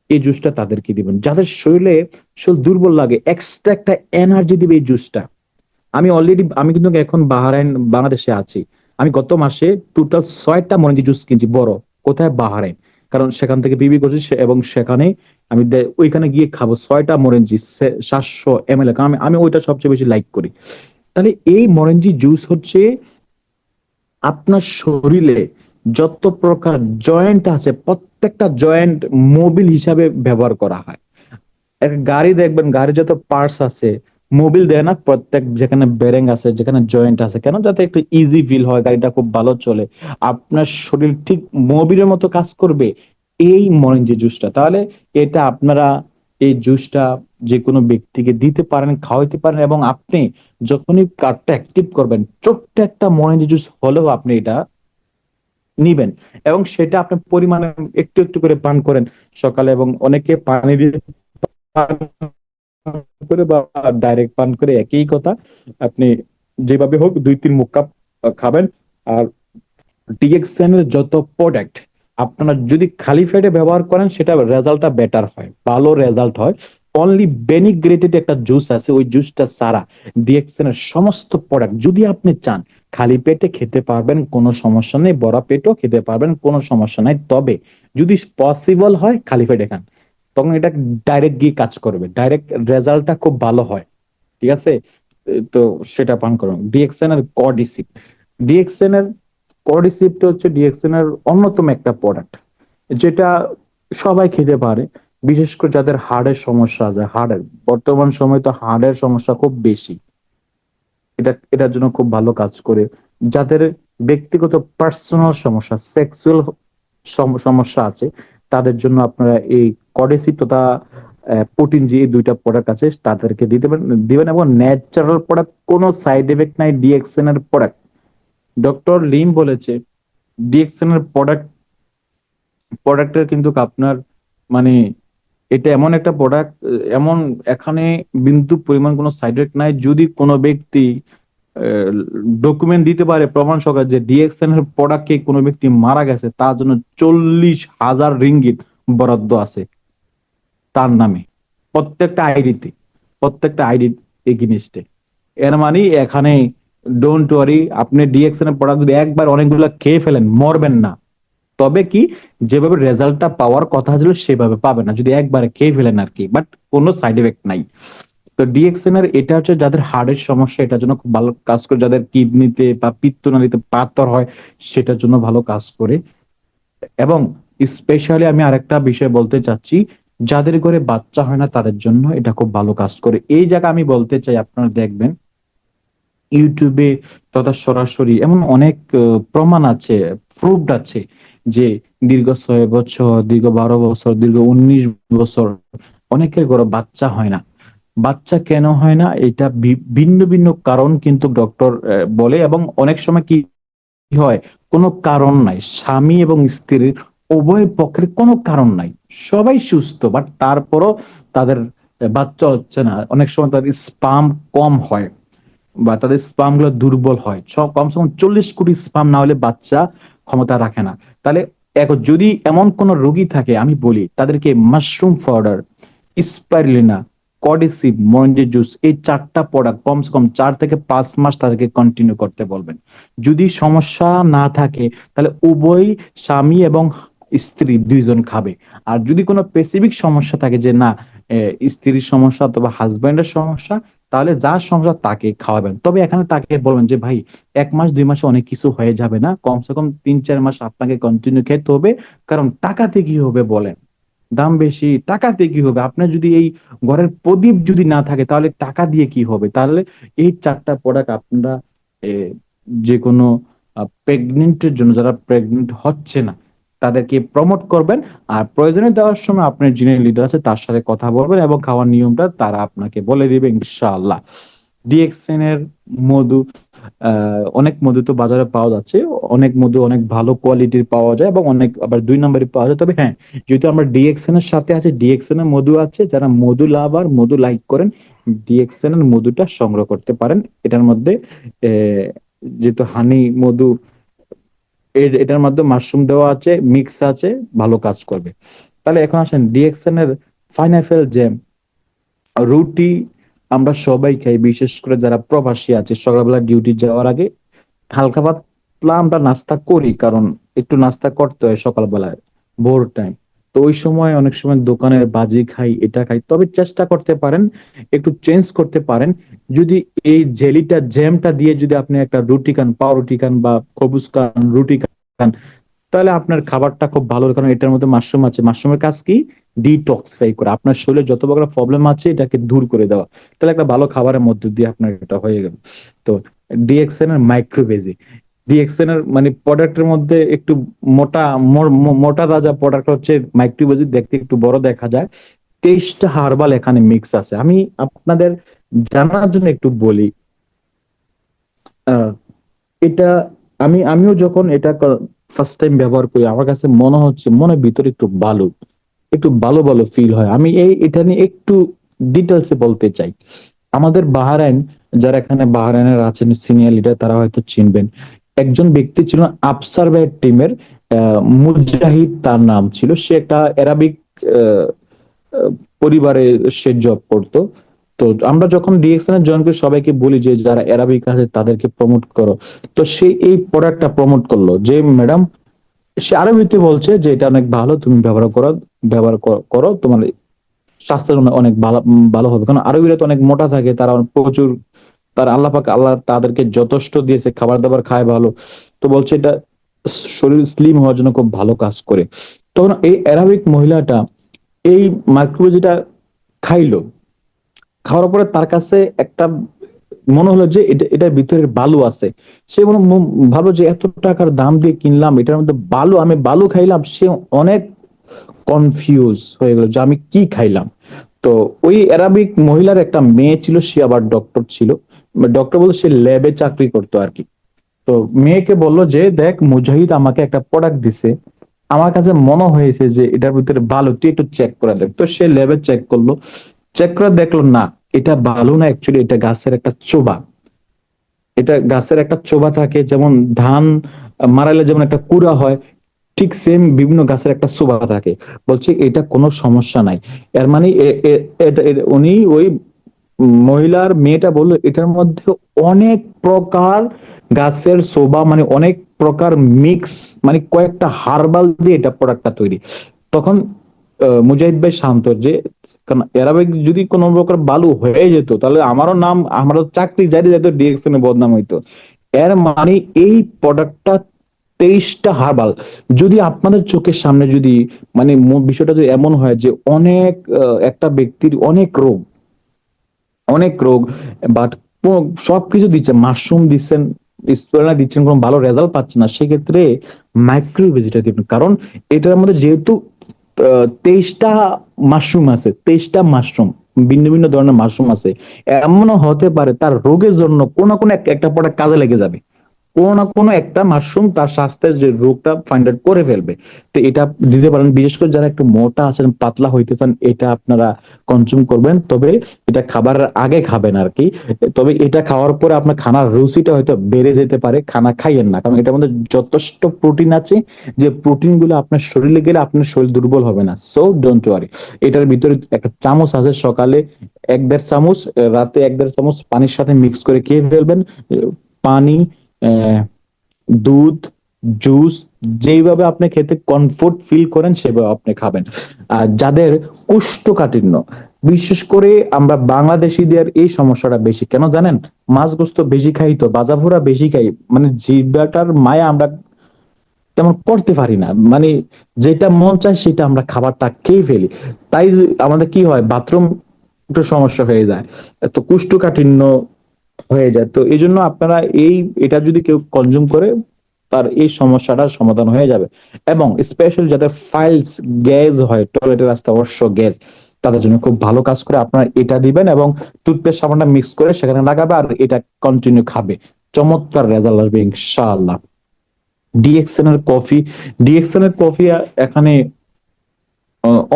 এই জুসটা তাদেরকে দিবেন, যাদের শরীরে শরীর দুর্বল লাগে, এক্সট্রা একটা এনার্জি দিবে এই জুসটা। আমি কিন্তু এখন বাংলাদেশে আছি। আমি গত মাসে টোটাল 6টা মরেঞ্জি জুস কিনছি বড়। কোথায়? বাহারাইন। কারণ সেখান থেকে বিবি করছি, এবং সেখানে আমি ওইখানে গিয়ে খাবো 6টা মরেঞ্জি 700 ml, কারণ আমি ওইটা সবচেয়ে বেশি লাইক করি। তাহলে এই মরেঞ্জি জুস হচ্ছে আপনার শরীরে যত প্রকার জয়েন্ট আছে, প্রত্যেকটা জয়েন্ট মোবিল হিসাবে ব্যবহার করা হয়। একটা গাড়ি দেখবেন, গাড়ি যত পার্টস আছে, মোবিল দেয় না, প্রত্যেক যেখানে বেরেং আছে, যেখানে জয়েন্ট আছে, কেন? যাতে একটু ইজি ফিল হয়, গাড়িটা খুব ভালো চলে। আপনার শরীর ঠিক মোবিলের মতো কাজ করবে এই মরেঞ্জি জুসটা। তাহলে এটা আপনারা এই জুসটা যে কোনো ব্যক্তিকে দিতে পারেন, খাওয়াইতে পারেন, এবং আপনি যখনই কার্ডটা অ্যাক্টিভ করবেন, ছোট্ট একটা মরেঞ্জি জুস হলেও আপনি এটা নিবেন, এবং সেটা আপনি পরিমাণে একটু একটু করে পান করেন সকালে, এবং অনেকে পানি দিয়ে পান করে বা ডাইরেক্ট পান করে, একই কথা। আপনি যেভাবে হোক 2-3 মুখ কাপ খাবেন। আর ডিএক্সএন এর যত প্রোডাক্ট আপনারা যদি খালি পেটে ব্যবহার করেন, সেটা রেজাল্টটা বেটার হয়, ভালো রেজাল্ট হয়। অনলি বেনিগ্রেটেড একটা জুস আছে, ওই জুসটা সারা ডিএক্সএন এর সমস্ত প্রোডাক্ট যদি আপনি চান, খালি পেটে খেতে পারবেন, কোনো সমস্যা নেই, বড় পেটও খেতে পারবেন, কোনো সমস্যা নাই। তবে যদি পসিবল হয়, খালি পেটে খান। তখন এটা ডাইরেক্ট গিয়ে কাজ করবে, ডাইরেক্ট রেজাল্টটা খুব ভালো হয়। ঠিক আছে? তো সেটা পান করুন। ডিএক্সএন এর কর্ডিসিপ, ডিএক্সএন এর কর্ডিসিপটা হচ্ছে ডিএক্সএন এর অন্যতম একটা প্রোডাক্ট, যেটা সবাই খেতে পারে, বিশেষ করে যাদের হার্টের সমস্যা আছে। হার্টের বর্তমান সময় তো হার্টের সমস্যা খুব বেশি, এটার জন্য খুব ভালো কাজ করে। যাদের ব্যক্তিগত পার্সোনাল সমস্যা, সেক্সুয়াল সমস্যা আছে, তাদের জন্য আপনারা এই কডেসি তথা প্রোটিন, যে এই দুইটা প্রোডাক্ট আছে তাদেরকে দিবেন এবং ন্যাচারাল প্রোডাক্ট, কোনো সাইড এফেক্ট নাই ডিএক্সএন এর প্রোডাক্ট। ডক্টর লিম বলেছে ডিএক্সএন এর প্রোডাক্টের কিন্তু আপনার মানে এটা এমন একটা প্রোডাক্ট, এমন এখানে বিন্দু পরিমাণ কোনো সাইড এফেক্ট নাই। যদি কোনো ব্যক্তি ডকুমেন্ট দিতে পারে প্রমাণ সহকারে যে ডিএক্সএন এর প্রোডাক্টে কোনো ব্যক্তি মারা গেছে, তার জন্য 40,000 রিঙ্গিত বরাদ্দ আছে তার নামে, প্রত্যেকটা আইডিতে, প্রত্যেকটা আইডি এগেইনস্টে। এর মানে এখানে ডোন্ট ওয়ারি, আপনি ডিএক্সএন এর প্রোডাক্ট যদি একবার অনেকগুলো খেয়ে ফেলেন মরবেন না। তবে কি, যেভাবে রেজাল্টটা পাওয়ার কথা ছিল সেভাবে পাবে না যদি একবারে খেয়ে ফেলেন আর কি, বাট কোনো সাইড এফেক্ট নাই। তো ডিএক্সএন এর এটা হচ্ছে যাদের হার্টের সমস্যা এটার জন্য খুব ভালো কাজ করে, যাদের কিডনিতে বা পিত্তনালীতে পাথর হয় সেটার জন্য ভালো কাজ করে। এবং স্পেশালি আমি আরেকটা বিষয় বলতে চাচ্ছি, যাদের ঘরে বাচ্চা হয় না তাদের জন্য এটা খুব ভালো কাজ করে। এই জায়গা আমি বলতে চাই, আপনারা দেখবেন ইউটিউবে তথা সরাসরি এমন অনেক প্রমাণ আছে, প্রুফড আছে যে দীর্ঘ 6 বছর, দীর্ঘ 12 বছর, দীর্ঘ 19 বছর অনেকের ঘরে বাচ্চা হয় না। বাচ্চা কেন হয় না, এটা ভিন্ন ভিন্ন কারণ কিন্তু ডক্টর বলে। এবং অনেক সময় কি হয়, কোনো কারণ নাই, স্বামী এবং স্ত্রীর উভয় পক্ষের কোনো কারণ নাই, সবাই সুস্থ, বাট তারপরও তাদের বাচ্চা হচ্ছে না। অনেক সময় তাদের স্পাম কম হয় বা তাদের স্পাম গুলো দুর্বল হয়, সব কমসে কম 40 কোটি স্পাম না হলে বাচ্চা ক্ষমতা রাখে না। তাহলে এখন যদি এমন কোন রোগী থাকে, আমি বলি তাদেরকে মাশরুম পাউডার, স্পাইরুলিনা, কডিসিপ, মঞ্জে জুস, এই 4টা প্রোডাক্ট কমসে কম 4 থেকে 5 মাস তাদেরকে কন্টিনিউ করতে বলবেন। যদি সমস্যা না থাকে তাহলে উভয় স্বামী এবং স্ত্রী দুইজন খাবে। আর যদি কোনো স্পেসিফিক সমস্যা থাকে যে না, স্ত্রীর সমস্যা অথবা হাজবেন্ডের সমস্যা, তাহলে যার সমস্যা তাকে খাওয়াবেন। তবে এখানে তাকে বলবেন যে ভাই 1 মাস 2 মাসে অনেক কিছু হয়ে যাবে না, কমসে কম 3 4 মাস আপনাকে কন্টিনিউ খেতে হবে। কারণ টাকাতে কি হবে বলেন, দাম বেশি, টাকাতে কি হবে? আপনার যদি এই ঘরের প্রদীপ যদি না থাকে তাহলে টাকা দিয়ে কি হবে? তাহলে এই 4টা প্রোডাক্ট আপনারা এ, যে কোনো প্রেগনেন্টের জন্য, যারা প্রেগনেন্ট হচ্ছে না তাদেরকে প্রমোট করবেন। আর প্রয়োজনে দেওয়ার সময় আপনার যিনি লিডার আছে তার সাথে কথা বলবেন এবং খাওয়ার নিয়মটা তারা আপনাকে বলে দিবে ইনশাআল্লাহ। ডিএক্সএন এর মধু, অনেক মধু তো বাজারে পাওয়া যাচ্ছে, অনেক মধু অনেক ভালো কোয়ালিটির পাওয়া যায় এবং অনেক আবার 2 নম্বরই পাওয়া যায়। তবে হ্যাঁ, যেহেতু আমরা ডিএক্সএন এর সাথে আছে, ডিএক্সএন এর মধু আছে, যারা মধু লাভার, মধু লাইক করেন, ডিএক্সএন এর মধুটা সংগ্রহ করতে পারেন। এটার মধ্যে আহ, যেহেতু হানি মধু, এটার মধ্যে মাশরুম দেওয়া আছে, মিক্স আছে, ভালো কাজ করবে। তাহলে এখন আসেন ডিএক্সএন এর পাইনাপেল জ্যাম, রুটি আমরা সবাই খাই, বিশেষ করে যারা প্রবাসী আছে সকালবেলা ডিউটি যাওয়ার আগে হালকা পাতলা আমরা নাস্তা করি, কারণ একটু নাস্তা করতে হয় সকালবেলায়, ভোর টাইম। তো ওই সময় অনেক সময় দোকানের বাজি খাই, এটা খাই। তবে চেষ্টা করতে পারেন, একটু চেঞ্জ করতে পারেন। যদি এই জেলিটা, জ্যামটা দিয়ে যদি আপনি একটা রুটি খান, পাউরুটি খান বা খবুজ খান, রুটি খান, তাহলে আপনার খাবারটা খুব ভালো হবে। কারণ এটার মধ্যে মাশরুম আছে, মাশরুমের কাজ কি, ডিটক্সিফাই করে আপনার শরীরে যত প্রকার প্রবলেম আছে এটাকে দূর করে দেওয়া। তাহলে একটা ভালো খাবারের মধ্যে দিয়ে আপনার এটা হয়ে গেল। তো ডিএক্সএন এর মাইক্রোভেজি, ডিএক্সএন এর মানে প্রোডাক্টের মধ্যে একটু মোটা, মোটা তাজা প্রোডাক্ট হচ্ছে মাইক্রোভেজি, দেখতে একটু বড় দেখা যায়। 23টা হার্বাল এখানে মিক্স আছে। আমি আপনাদের জানার জন্য একটু বলি, আহ, এটা আমিও যখন এটা ফার্স্ট টাইম ব্যবহার করি, আমার কাছে মনে হচ্ছে মনে ভিতরে একটু ভালো, একটু ভালো ভালো ফিল হয়। আমি এটা নিয়ে একটু ডিটেলসে বলতে চাই। আমাদের বাহরাইন, যারা এখানে বাহরাইনের আছেন সিনিয়র লিডার তারা হয়তো চিনবেন, একজন ব্যক্তি ছিল আবসারভার টিমের, মুজাহিদ তার নাম ছিল। সে একটা অ্যারাবিক আহ, আহ, পরিবারে সে জব করতো। তো আমরা যখন ডিএক্সএন এর জয়েন করি সবাইকে বলি যে যারা অ্যারাবিক আছে তাদেরকে প্রমোট করো। তো সে এই প্রোডাক্টটা প্রমোট করলো যে ম্যাডাম, সে আরবিতে বলছে যে এটা অনেক ভালো, তুমি ব্যবহার করো, ব্যবহার করো, তোমার স্বাস্থ্যের জন্য অনেক ভালো ভালো হবে। কারণ আরবিরা তো অনেক মোটা থাকে, তারা প্রচুর, তার আল্লাহ পাক আল্লাহ তাদেরকে যথেষ্ট দিয়েছে, খাবার দাবার খায় ভালো। তো বলছে এটা শরীর স্লিম হওয়ার জন্য খুব ভালো কাজ করে। তখন এই অ্যারাবিক মহিলাটা এই মাইক্রোওয়েভ যেটা খাইলো, খাওয়ার পরে তার কাছে একটা মনে হলো যে এটার ভিতরে বালু আছে। সে ভাবলো যে এত টাকার দাম দিয়ে কিনলাম, এটার মধ্যে বালু, আমি বালু খাইলাম। সে অনেক কনফিউজ হয়ে গেল যে আমি কি খাইলাম। তো ওই অ্যারাবিক মহিলার একটা মেয়ে ছিল, সে আবার ডক্টর ছিল। ডক্টর বলতে সে ল্যাবে চাকরি করতো আর কি। তো মেয়েকে বললো যে দেখ, মুজাহিদ আমাকে একটা প্রোডাক্ট দিছে, আমার কাছে মনে হয়েছে যে এটার ভিতরে বালু, তুই একটু চেক করে দেখ। তো সে ল্যাবে চেক করলো, চেক করে দেখলো না, এটা বালু না, অ্যাকচুয়ালি এটা গাছের একটা চোবা। এটা গাছের একটা চোবা থাকে, যেমন ধান মারাইলে যেমন একটা কুড়া হয়, ঠিক সেম বিভিন্ন গাছের একটা চোবা থাকে। বলছে এটা কোনো সমস্যা নাই। এর মানে উনি ওই মহিলার মেয়েটা বললো এটার মধ্যে অনেক প্রকার গাছের শোভা, মানে অনেক প্রকার মিক্স, মানে কয়েকটা হার্বাল দিয়ে এটা প্রোডাক্টটা তৈরি। তখন মুজাহিদ ভাই শান্ত যে, কারণ এরাবে যদি কোনো প্রকার বালু হয়ে যেত তাহলে আমারও নাম, আমারও চাকরি জারি যেত, ডিরেকশনে বদনাম হইতো। এর মানে এই প্রোডাক্টটা 23টা হার্বাল। যদি আপনাদের চোখের সামনে যদি, মানে বিষয়টা যদি এমন হয় যে অনেক একটা ব্যক্তির অনেক রোগ, অনেক রোগ, বাট সবকিছু দিচ্ছেন, মাশরুম দিচ্ছেন, স্টোরেনা দিচ্ছেন, কোনো ভালো রেজাল্ট পাচ্ছে না, সেক্ষেত্রে মাইক্রোওয়েভ যেটা দিবেন। কারণ এটার মধ্যে যেহেতু 23টা মাশরুম আছে, 23টা মাশরুম, ভিন্ন ভিন্ন ধরনের মাশরুম আছে, এমনও হতে পারে তার রোগের জন্য কোনো কোনো একটা প্রোডাক্ট কাজে লেগে যাবে। কোনো না কোনো একটা মাশরুম তার স্বাস্থ্যের যে রোগটা ফাইন্ড আউট করে ফেলবে। তো এটা দিতে পারেন, বিশেষ করে যারা একটু মোটা আছেন, পাতলা হইতে চান, এটা আপনারা কনজিউম করবেন। তবে এটা খাবারের আগে খাবেন আর কি। তবে এটা খাওয়ার পরে আপনার খানার রুচিটা হয়তো বেড়ে যেতে পারে, খানা খাইয়েন না, কারণ এটার মধ্যে যথেষ্ট প্রোটিন আছে, যে প্রোটিন গুলো আপনার শরীরে গেলে আপনার শরীর দুর্বল হবে না। So don't worry. এটার ভিতরে একটা চামচ আছে, সকালে 1-1.5 চামচ, রাতে 1-1.5 চামচ পানির সাথে মিক্স করে খেয়ে ফেলবেন। পানি, আহ, দুধ, জুস, যেইভাবে আপনি খেতে কমফোর্ট ফিল করেন সেভাবে আপনি খাবেন। আর যাদের কোষ্ঠকাঠিন্য, বিশেষ করে আমরা বাংলাদেশিদের এই সমস্যাটা বেশি, কেন জানেন? মাছ গোস্ত বেশি খাই, তো ভাজা পোড়া বেশি খাই, মানে জিহ্বাটার মায়া আমরা তেমন করতে পারি না, মানে যেটা মন চায় সেটা আমরা খাবারটা খেয়ে ফেলি। তাই আমাদের কি হয়, বাথরুম একটু সমস্যা হয়ে যায়, তো কোষ্ঠকাঠিন্য হয়ে যায়। তো এই জন্য আপনারা এটা যদি কেউ কনজিউম করে, তার এই সমস্যাটার সমাধান হয়ে যাবে। এবং স্পেশালি যাদের ফাইলস, গ্যাস হয়, টয়লেটের রাস্তা অবশ্য গ্যাস, তাদের জন্য খুব ভালো কাজ করে। আপনারা এটা দিবেন এবং টুথপেস্ট সাবানটা মিক্স করে সেখানে লাগাবে, আর এটা কন্টিনিউ খাবে, চমৎকার রেজাল্ট আসবে ইনশাআল্লাহ। ডিএক্সএন এর কফি, ডিএক্সএন এর কফি এখানে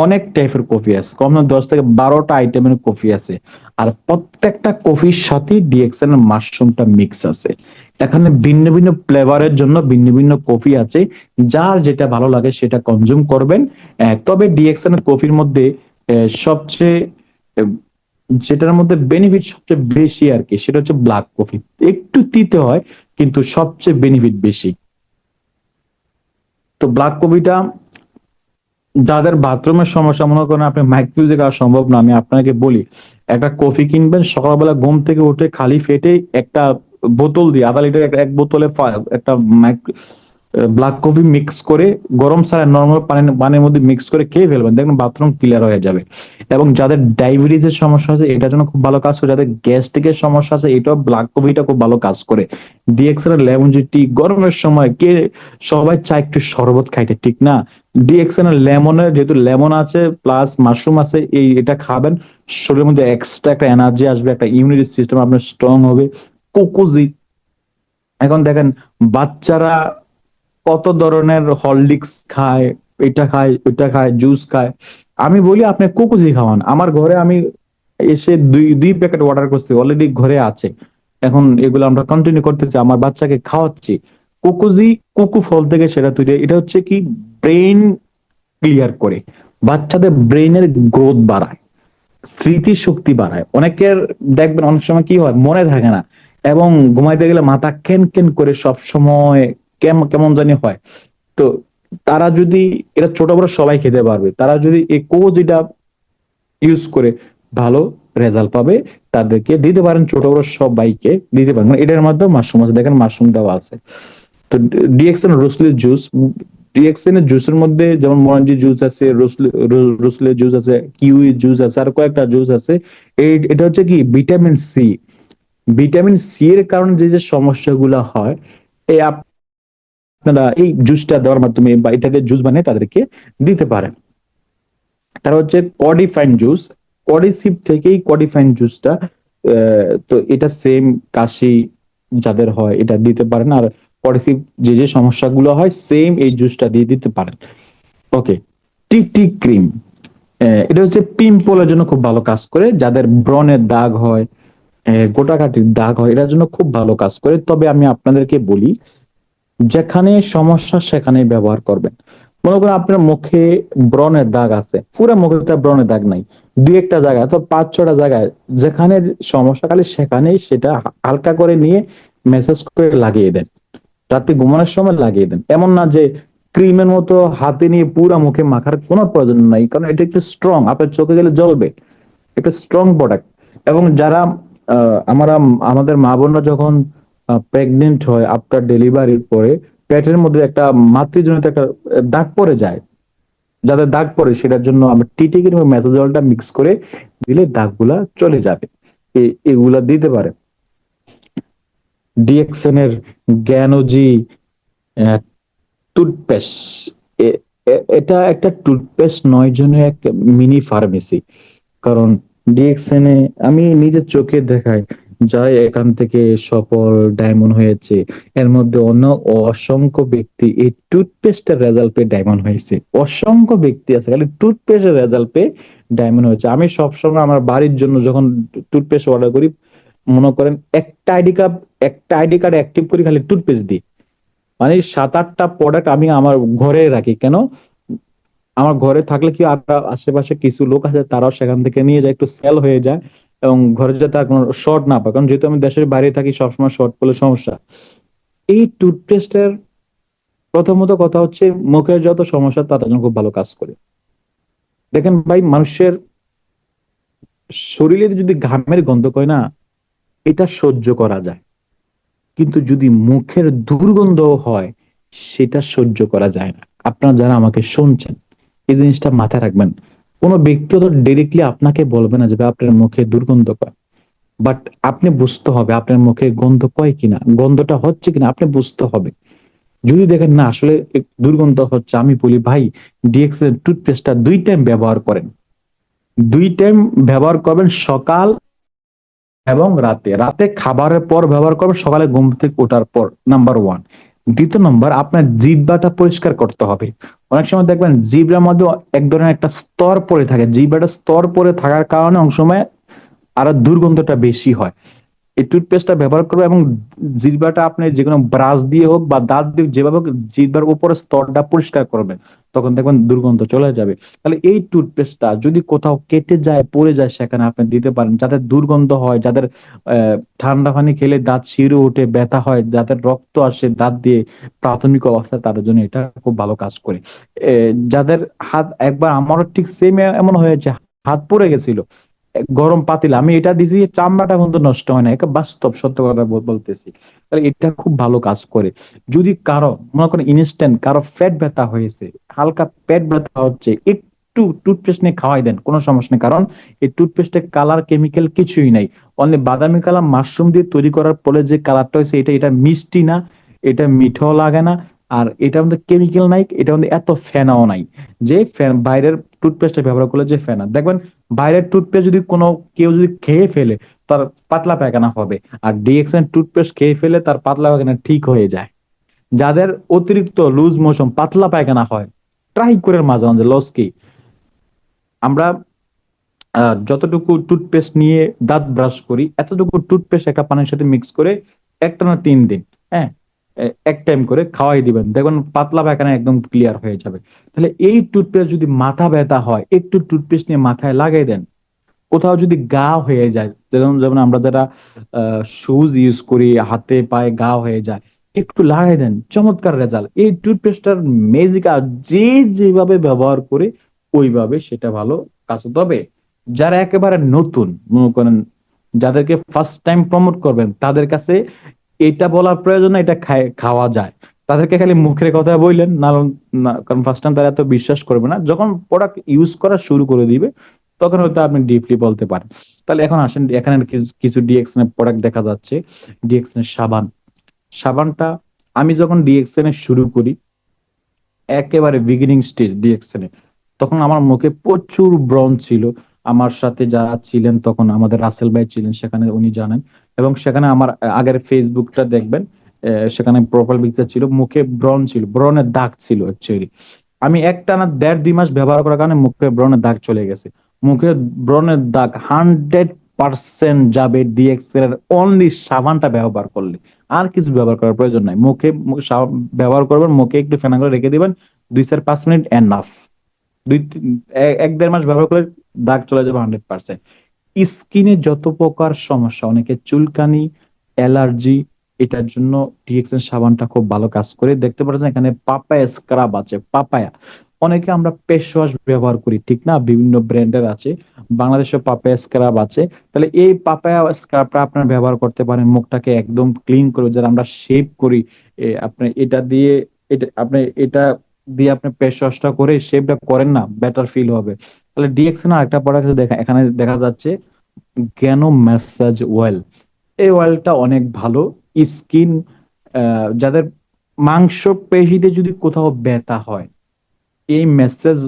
অনেক টাইপের কফি আছে, কম না 10 থেকে 12টা আইটেমের কফি আছে। আর প্রত্যেকটা কফির সাথে ডিএক্সএন এর মাশরুমটা মিক্স আছে। এখানে ভিন্ন ভিন্ন ফ্লেভারের জন্য ভিন্ন ভিন্ন কফি আছে, যার যেটা ভালো লাগে সেটা কনজিউম করবেন। তবে ডিএক্সএন এর কফির মধ্যে সবচেয়ে আহ, যেটার মধ্যে বেনিফিট সবচেয়ে বেশি আর কি, সেটা হচ্ছে ব্ল্যাক কফি। একটু তিতে হয়, কিন্তু সবচেয়ে বেনিফিট বেশি। তো ব্ল্যাক কফিটা, যাদের বাথরুমের সমস্যা, মনে করেন আপনি মাইক্রোওয়েভে খাওয়া সম্ভব না, আমি আপনাকে বলি, একটা কফি কিনবেন, সকালবেলা ঘুম থেকে উঠে খালি পেটে একটা বোতল দিয়ে, আধা লিটার, এক বোতলে একটা ব্ল্যাক কফি মিক্স করে, গরম ছাড়া নর্মাল পানির মধ্যে মিক্স করে খেয়ে ফেলবেন, দেখবেন বাথরুম ক্লিয়ার হয়ে যাবে। এবং যাদের ডায়াবেটিসের সমস্যা আছে এটার জন্য খুব ভালো কাজ করে, যাদের গ্যাস্ট্রিকের সমস্যা আছে এটাও, ব্ল্যাক কফিটা খুব ভালো কাজ করে। ডিএক্সএল এর লেমন টি, গরমের সময় কে সবাই চায় একটু শরবত খাইতে, ঠিক না? ডিএক্সএল এর লেমনের, যেহেতু লেমন আছে প্লাস মাশরুম আছে, এটা খাবেন, শরীরের মধ্যে এক্সট্রা একটা এনার্জি আসবে, একটা ইমিউনিটি সিস্টেম আপনার স্ট্রং হবে। কোকোজি, এখন দেখেন বাচ্চারা কত ধরনের হরলিক্স খায়, এটা খায় ওইটা খায়, জুস খায়। আমি বলি আপনি কোকোজি খাওয়ান। আমার ঘরে আমি এসে দুই দুই প্যাকেট অর্ডার করছি, অলরেডি ঘরে আছে। এখন এগুলো আমরা কন্টিনিউ করতেছি, আমার বাচ্চাকে খাওয়াচ্ছি। কোকোজি, কোকো ফল থেকে সেটা তৈরি হয়। এটা হচ্ছে কি, ব্রেন ক্লিয়ার করে, বাচ্চাদের ব্রেনের গ্রোথ বাড়ায়, স্মৃতি শক্তি বাড়ায়। অনেকের দেখবেন অনেক সময় কি হয়, মনে থাকে না, এবং ঘুমাইতে গেলে মাথা কেন কেন করে সব সময়, কেমন কেমন জানি হয়। তো তারা যদি, এটা ছোট বড় সবাই খেতে পারবে, তারা যদি এই কোকোজিটা ইউজ করে ভালো রেজাল্ট পাবে তাদেরকে দিতে পারেন, ছোট বড় সবাইকে দিতে পারেন। মানে এটার মাধ্যমে মাশরুম আছে, দেখেন মাশরুম দেওয়া আছে। তো ডিএক্সএন রসুলের জুস, ডিএক্সএন এর জুসের মধ্যে যেমন মরানজি জুস আছে, রসুলের জুস আছে, কিউই জুস আছে, আর কয়েকটা জুস আছে। এটা হচ্ছে কি ভিটামিন সি, ভিটামিন সি এর কারণে যে যে সমস্যাগুলো হয়, এই আপনারা এই জুসটা দেওয়ার মাধ্যমে বা এটাকে জুস বানিয়ে তাদেরকে দিতে পারেন। তার হচ্ছে কডিফাইন জুস, কডিসিপ থেকেই কডিফাইন জুসটা, তো এটা সেম কাশি যাদের হয় এটা দিতে পারেন। আর কডিসিপ যে যে সমস্যাগুলো হয় সেম এই জুসটা দিয়ে দিতে পারেন। ওকে, টিটি ক্রিম, এটা হচ্ছে পিম্পলের জন্য খুব ভালো কাজ করে, যাদের ব্রণের দাগ হয়, গোটাকাটির দাগ হয়, এটার জন্য খুব ভালো কাজ করে। তবে আমি আপনাদেরকে বলি, যেখানে সমস্যা সেখানে ব্যবহার করবেন। মনে করেন আপনার মুখে ব্রণের দাগ আছে, পুরো মুখে তো ব্রণের দাগ নাই, দুই একটা জায়গায় তো 5-6টা জায়গায় যেখানে সমস্যা, খালি সেখানেই সেটা হালকা করে নিয়ে মেসেজ করে লাগিয়ে দেন, রাতে ঘুমানোর সময় লাগিয়ে দেন। এমন না যে ক্রিমের মতো হাতে নিয়ে পুরো মুখে মাখার কোনো প্রয়োজন নাই, কারণ এটা একটু স্ট্রং, আপনার চোখে গেলে জ্বলবে, একটা স্ট্রং প্রোডাক্ট। এবং যারা আমরা আমাদের মা বোনরা যখন প্রেগনেন্ট হয় আফটার ডেলিভারির পরে, পেটের মধ্যে একটা মাতৃজনিত একটা দাগ পড়ে যায়, যাদের দাগ পড়ে সেটার জন্য আমরা টিটিকে এবং মেসোজলটা মিক্স করে দিলে দাগগুলা চলে যাবে। এগুলা দিতে পারে। ডিএক্সএন এর জ্ঞানজি টুথপেস্ট, এটা একটা টুথপেস্ট নয়, জন্য একটা মিনি ফার্মেসি। কারণ ডিএক্সএন এ আমি নিজের চোখে দেখাই, যাই এখান থেকে সফল ডায়মন্ড হয়েছে, এর মধ্যে অন্য অসংখ্য ব্যক্তি এই টুথপেস্টের রেজাল্ট পেয়ে ডায়মন্ড হয়েছে। অসংখ্য ব্যক্তি আছে খালি টুথপেস্টের রেজাল্ট পেয়ে ডায়মন্ড হয়েছে। আমি সবসময় আমার বাড়ির জন্য যখন টুথপেস্ট অর্ডার করি, মনে করেন একটা আইডি কার্ড অ্যাক্টিভ করি খালি টুথপেস্ট দিই। মানে 7-8টা প্রোডাক্ট আমি আমার ঘরে রাখি কেন, আমার ঘরে থাকলে কি আর আশেপাশে কিছু লোক আছে তারাও সেখান থেকে নিয়ে যায়, একটু সেল হয়ে যায়, এবং ঘরে যাতে আর কোনো শর্ট না পায়, কারণ যেহেতু আমি দেশের বাইরে থাকি সবসময় শর্ট পড়লে সমস্যা। এই টুথপেস্টের প্রথমত কথা হচ্ছে মুখের যত সমস্যা তাদের জন্য খুব ভালো কাজ করে। দেখেন ভাই, মানুষের শরীরে যদি ঘামের গন্ধ হয় না, এটা সহ্য করা যায়, কিন্তু যদি মুখের দুর্গন্ধ হয় সেটা সহ্য করা যায় না। আপনারা যারা আমাকে শুনছেন, এই জিনিসটা মাথায় রাখবেন। কোনো ব্যক্তি তো ডিরেক্টলি আপনাকে বলবে না যে ভাই আপনার মুখে দুর্গন্ধ পায়, বাট আপনি বুঝতে হবে আপনার মুখে গন্ধ পায় কিনা, গন্ধটা হচ্ছে কিনা আপনি বুঝতে হবে। যদি দেখেন না আসলে দুর্গন্ধ হচ্ছে, আমি বলি ভাই ডিএক্স এর টুথপেস্টটা 2 টাইম ব্যবহার করেন, 2 টাইম ব্যবহার করবেন, সকাল এবং রাতে। রাতে খাবারের পর ব্যবহার করবেন, সকালে ঘুম থেকে ওঠার পর, নাম্বার ওয়ান। দ্বিতীয় নম্বর, আপনার জিহ্বাটা পরিষ্কার করতে হবে। অনেক সময় দেখবেন জিহ্বার মধ্যে এক ধরনের একটা স্তর পড়ে থাকে, জিহ্বাটা স্তর পড়ে থাকার কারণে অনেক সময় আরো দুর্গন্ধটা বেশি হয়। এই টুথপেস্টটা ব্যবহার করবে এবং জিহ্বাটা আপনি যেকোনো ব্রাশ দিয়ে হোক বা দাঁত দিয়ে যেভাবে হোক জিহ্বার উপরে স্তরটা পরিষ্কার করবেন, তখন দেখবেন দুর্গন্ধ চলে যাবে। তাহলে এই টুথপেস্টটা যদি কোথাও কেটে যায় পড়ে যায় সেখানে আপনি দিতে পারেন। যাদের দুর্গন্ধ হয়, যাদের ঠান্ডা পানি খেলে দাঁত শিউরে ওঠে, ব্যথা হয়, যাদের রক্ত আসে দাঁত দিয়ে প্রাথমিক অবস্থায়, তাদের জন্য এটা খুব ভালো কাজ করে। যাদের হাত, একবার আমারও ঠিক সেম এমন হয়েছে, হাত পুড়ে গেছিল, গরম পাতিল আমি এটা দিছি, চামড়াটা কিন্তু নষ্ট হয় না, এটা বাস্তব সত্য কথা বলতেছি। তাহলে এটা খুব ভালো কাজ করে। যদি কারো মনে করেন ইনস্ট্যান্ট কারো পেট ব্যথা হয়েছে, হালকা পেট ব্যথা হচ্ছে, একটু টুথপেস্ট নিয়ে খাওয়াই দেন, কোনো সমস্যা নেই। কারণ এই টুথপেস্টের কালার কেমিক্যাল কিছুই নাই, অনলি বাদামি কালার মাশরুম দিয়ে তৈরি করার পরে যে কালারটা হয়েছে, এটা মিষ্টি না, এটা মিঠাও লাগে না, আর এটার মধ্যে কেমিক্যাল নাই, এটার মধ্যে এত ফেনাও নাই যে বাইরের টুথপেস্ট ব্যবহার করলে যে ফেনা দেখবেন। বাইরের টুথপেস্ট যদি কোনো কেউ যদি খেয়ে ফেলে তার পাতলা পায়খানা হবে, আর ডিএক্সএন টুথপেস্ট খেয়ে ফেলে তার পাতলা পায়খানা ঠিক হয়ে যায়। যাদের অতিরিক্ত লুজ মোশন পাতলা পায়খানা হয়, ট্রাই করে মাঝে মাঝে লস কি, আমরা যতটুকু টুথপেস্ট নিয়ে দাঁত ব্রাশ করি এতটুকু টুথপেস্ট একটা পানির সাথে মিক্স করে একটানা 3 দিন, হ্যাঁ, এক টাইম করে খাওয়াই দিবেন, দেখবেন পাতলা পায়খানা একদম ক্লিয়ার হয়ে যাবে। তাহলে এই টুথপেস্ট যদি মাথা ব্যথা হয় একটু টুথপেস্ট নিয়ে মাথায় লাগাই দেন। কোথাও যদি গা হয়ে যায়, যেমন যেমন আমরা যারা শুজ ইউজ করি হাতে পায়ে গা হয়ে যায়, একটু লাগাই দেন, চমৎকার রেজাল্ট। এই টুথপেস্টটার ম্যাজিক, আর যে যেভাবে ব্যবহার করে ওইভাবে সেটা ভালো কাজ। তবে যারা একেবারে নতুন, মনে করেন যাদেরকে ফার্স্ট টাইম প্রমোট করবেন, তাদের কাছে এটা বলার প্রয়োজন না, এটা খাওয়া যায়। তাদেরকে খালি মুখের কথা বললেন না, না, কারণ ফার্স্ট টাইম তারা এত বিশ্বাস করবে না। যখন প্রোডাক্ট ইউজ করা শুরু করে দিবে, তখন হয়তো আপনি ডিপলি বলতে পারেন। তাহলে এখন আসেন, এখানে কিছু কিছু ডিএক্সএন এর প্রোডাক্ট দেখা যাচ্ছে। ডিএক্সএন এর সাবান, সাবানটা আমি যখন ডিএক্সএন এ শুরু করি, একেবারে বিগিনিং স্টেজ ডিএক্সএন এ, তখন আমার মুখে প্রচুর ব্রণ ছিল। আমার সাথে যারা ছিলেন তখন, আমাদের রাসেল ভাই ছিলেন সেখানে, উনি জানেন। এবং সেখানে আমার আগের ফেসবুকটা দেখবেন, সেখানে প্রোফাইল পিকচার ছিল, মুখে ব্রণ ছিল, ব্রণের দাগ ছিল অ্যাকচুয়ালি। আমি একটানা 1.5-2 মাস ব্যবহার করার কারণে মুখে ব্রণের দাগ চলে গেছে। মুখে ব্রণের দাগ 100% যাবে ডিএক্সএল এর অনলি সাবানটা ব্যবহার করলে। আর কিছু ব্যবহার করার প্রয়োজন নাই। ব্যবহার করবেন, মুখে একটু ফেনা করে রেখে দিবেন, 2-4-5 মিনিট এনাফ। 1-1.5 মাস ব্যবহার করলে দাগ চলে যাবে 100%। স্কিনে যত প্রকার সমস্যা, অনেকে চুলকানি, অ্যালার্জি, এটার জন্য ডিএক্সএন সাবানটা খুব ভালো কাজ করে। দেখতে পাচ্ছেন এখানে পাপায়া স্ক্রাব আছে, পাপায়া। অনেকে আমরা ফেস ওয়াশ ব্যবহার করি, ঠিক না, বিভিন্ন ব্র্যান্ডের আছে, বাংলাদেশে পাপায়া স্ক্রাব আছে। তাহলে এই পাপায়া স্ক্রাবটা আপনার ব্যবহার করতে পারেন, মুখটাকে একদম ক্লিন করে, যারা আমরা শেভ করি, আপনি এটা দিয়ে, এটা দিয়ে আপনি ফেস ওয়াশটা করে শেভটা করেন না, বেটার ফিল হবে। তাহলে ডিএক্সএন আরেকটা প্রোডাক্ট এখানে দেখা যাচ্ছে, জ্ঞানো ম্যাসাজ অয়েল। এই অয়েলটা অনেক ভালো। স্কিন, যাদের মাংস পেশিতে যদি কোথাও ব্যথা হয়, এই মেসেজ,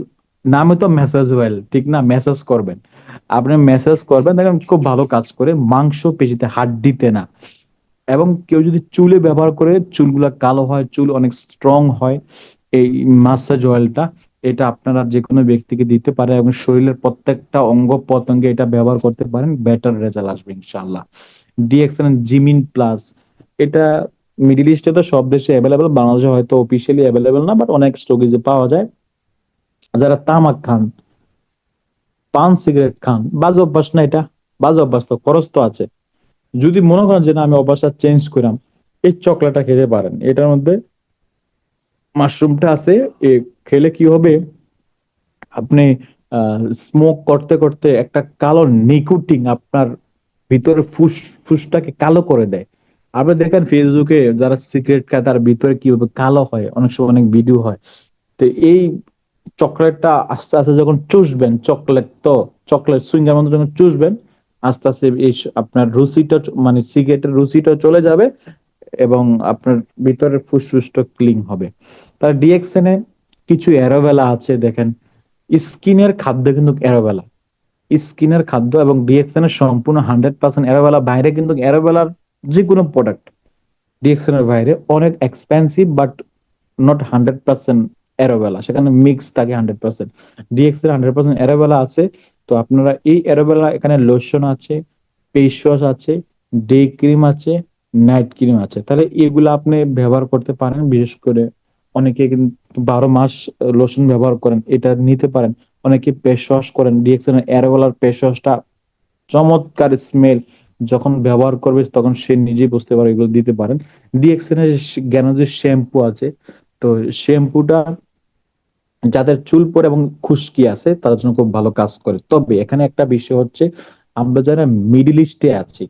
নামে তো মেসেজ অয়েল, ঠিক না, মেসেজ করবেন, আপনি মেসেজ করবেন, দেখেন খুব ভালো কাজ করে মাংস পেশিতে, হাড্ডিতে না। এবং কেউ যদি চুলে ব্যবহার করে, চুলগুলা কালো হয়, চুল অনেক স্ট্রং হয়, এই মাসাজ অয়েলটা, এটা আপনারা যে কোনো ব্যক্তিকে দিতে পারে, এবং শরীরের প্রত্যেকটা অঙ্গ প্রত্যঙ্গে এটা ব্যবহার করতে পারেন, বেটার রেজাল্ট আসবে ইনশাআল্লাহ। ডিএক্সএন জিমিন প্লাস, এটা মিডিল ইস্টে তো সব দেশে অ্যাভেলেবেল, বাংলাদেশে হয়তো অফিসিয়ালি অ্যাভেলেবেল না, বাট অনেক স্টকেজে পাওয়া যায়। যারা তামাক খান, পান সিগারেট খান, বাজে অভ্যাস না এটা, বাজে অভ্যাস তো, খরচ তো আছে। যদি মনে করেন যে না, আমি অভ্যাসটা চেঞ্জ করাম, এই চকলেটটা খেতে পারেন। এটার মধ্যে মাশরুমটা আছে। এ খেলে কি হবে, আপনি স্মোক করতে করতে একটা কালো নিকোটিন আপনার ভিতরে ফুসটাকে কালো করে দেয়। আপনি দেখেন ফেসবুকে যারা সিগারেট খায়, তার ভিতরে কি হবে, কালো হয়, অনেক সময় অনেক ভিডিও হয়। তো এই চকলেটটা আস্তে আস্তে যখন চুষবেন, চকলেট তো, চকলেট সুইঙ্গার মতো যখন চুষবেন, আস্তে আস্তে এই আপনার রুচিটা, মানে সিগারেটের রুচিটা চলে যাবে, এবং আপনার ভিতরের ফুসফুসটা ক্লিন হবে। তার ডিএক্সএন এ কিছু অ্যারোভেলা আছে, দেখেন, স্কিনের খাদ্য কিন্তু অ্যারোভেলা, স্কিনের খাদ্য, এবং ডিএক্সএন এর সম্পূর্ণ 100% অ্যারোভেলা। বাইরে কিন্তু অ্যারোভেলার যে কোনো প্রোডাক্ট ডিএক্সএন এর বাইরে অনেক এক্সপেন্সিভ, বাট নট 100% অ্যারোভেলা, সেখানে মিক্স থাকে 100%। ডিএক্সএল 100% অ্যারোভেলা আছে। তো আপনারা এই অ্যারোভেলা, এখানে লোশন আছে, ফেস ওয়াশ আছে, ডে ক্রিম আছে, নাইট ক্রিম আছে। তাহলে এগুলো আপনি ব্যবহার করতে পারেন। বিশেষ করে অনেকে কিন্তু 12 মাস লোশন ব্যবহার করেন, এটা নিতে পারেন। অনেকে ফেস ওয়াশ করেন, ডিএক্সএল অ্যারোভেলার ফেস ওয়াশটা চমৎকার স্মেল, যখন ব্যবহার করবে তখন সে নিজেই বুঝতে পারে, এগুলো দিতে পারেন। ডিএক্সএন এর জ্ঞান যে শ্যাম্পু আছে, তো শ্যাম্পুটা যাদের চুল পড়ে এবং খুশকি আছে, তাদের জন্য খুব ভালো কাজ করে। তবে এখানে একটা বিষয় হচ্ছে, আমরা যারা মিডিল ইস্টে আছি,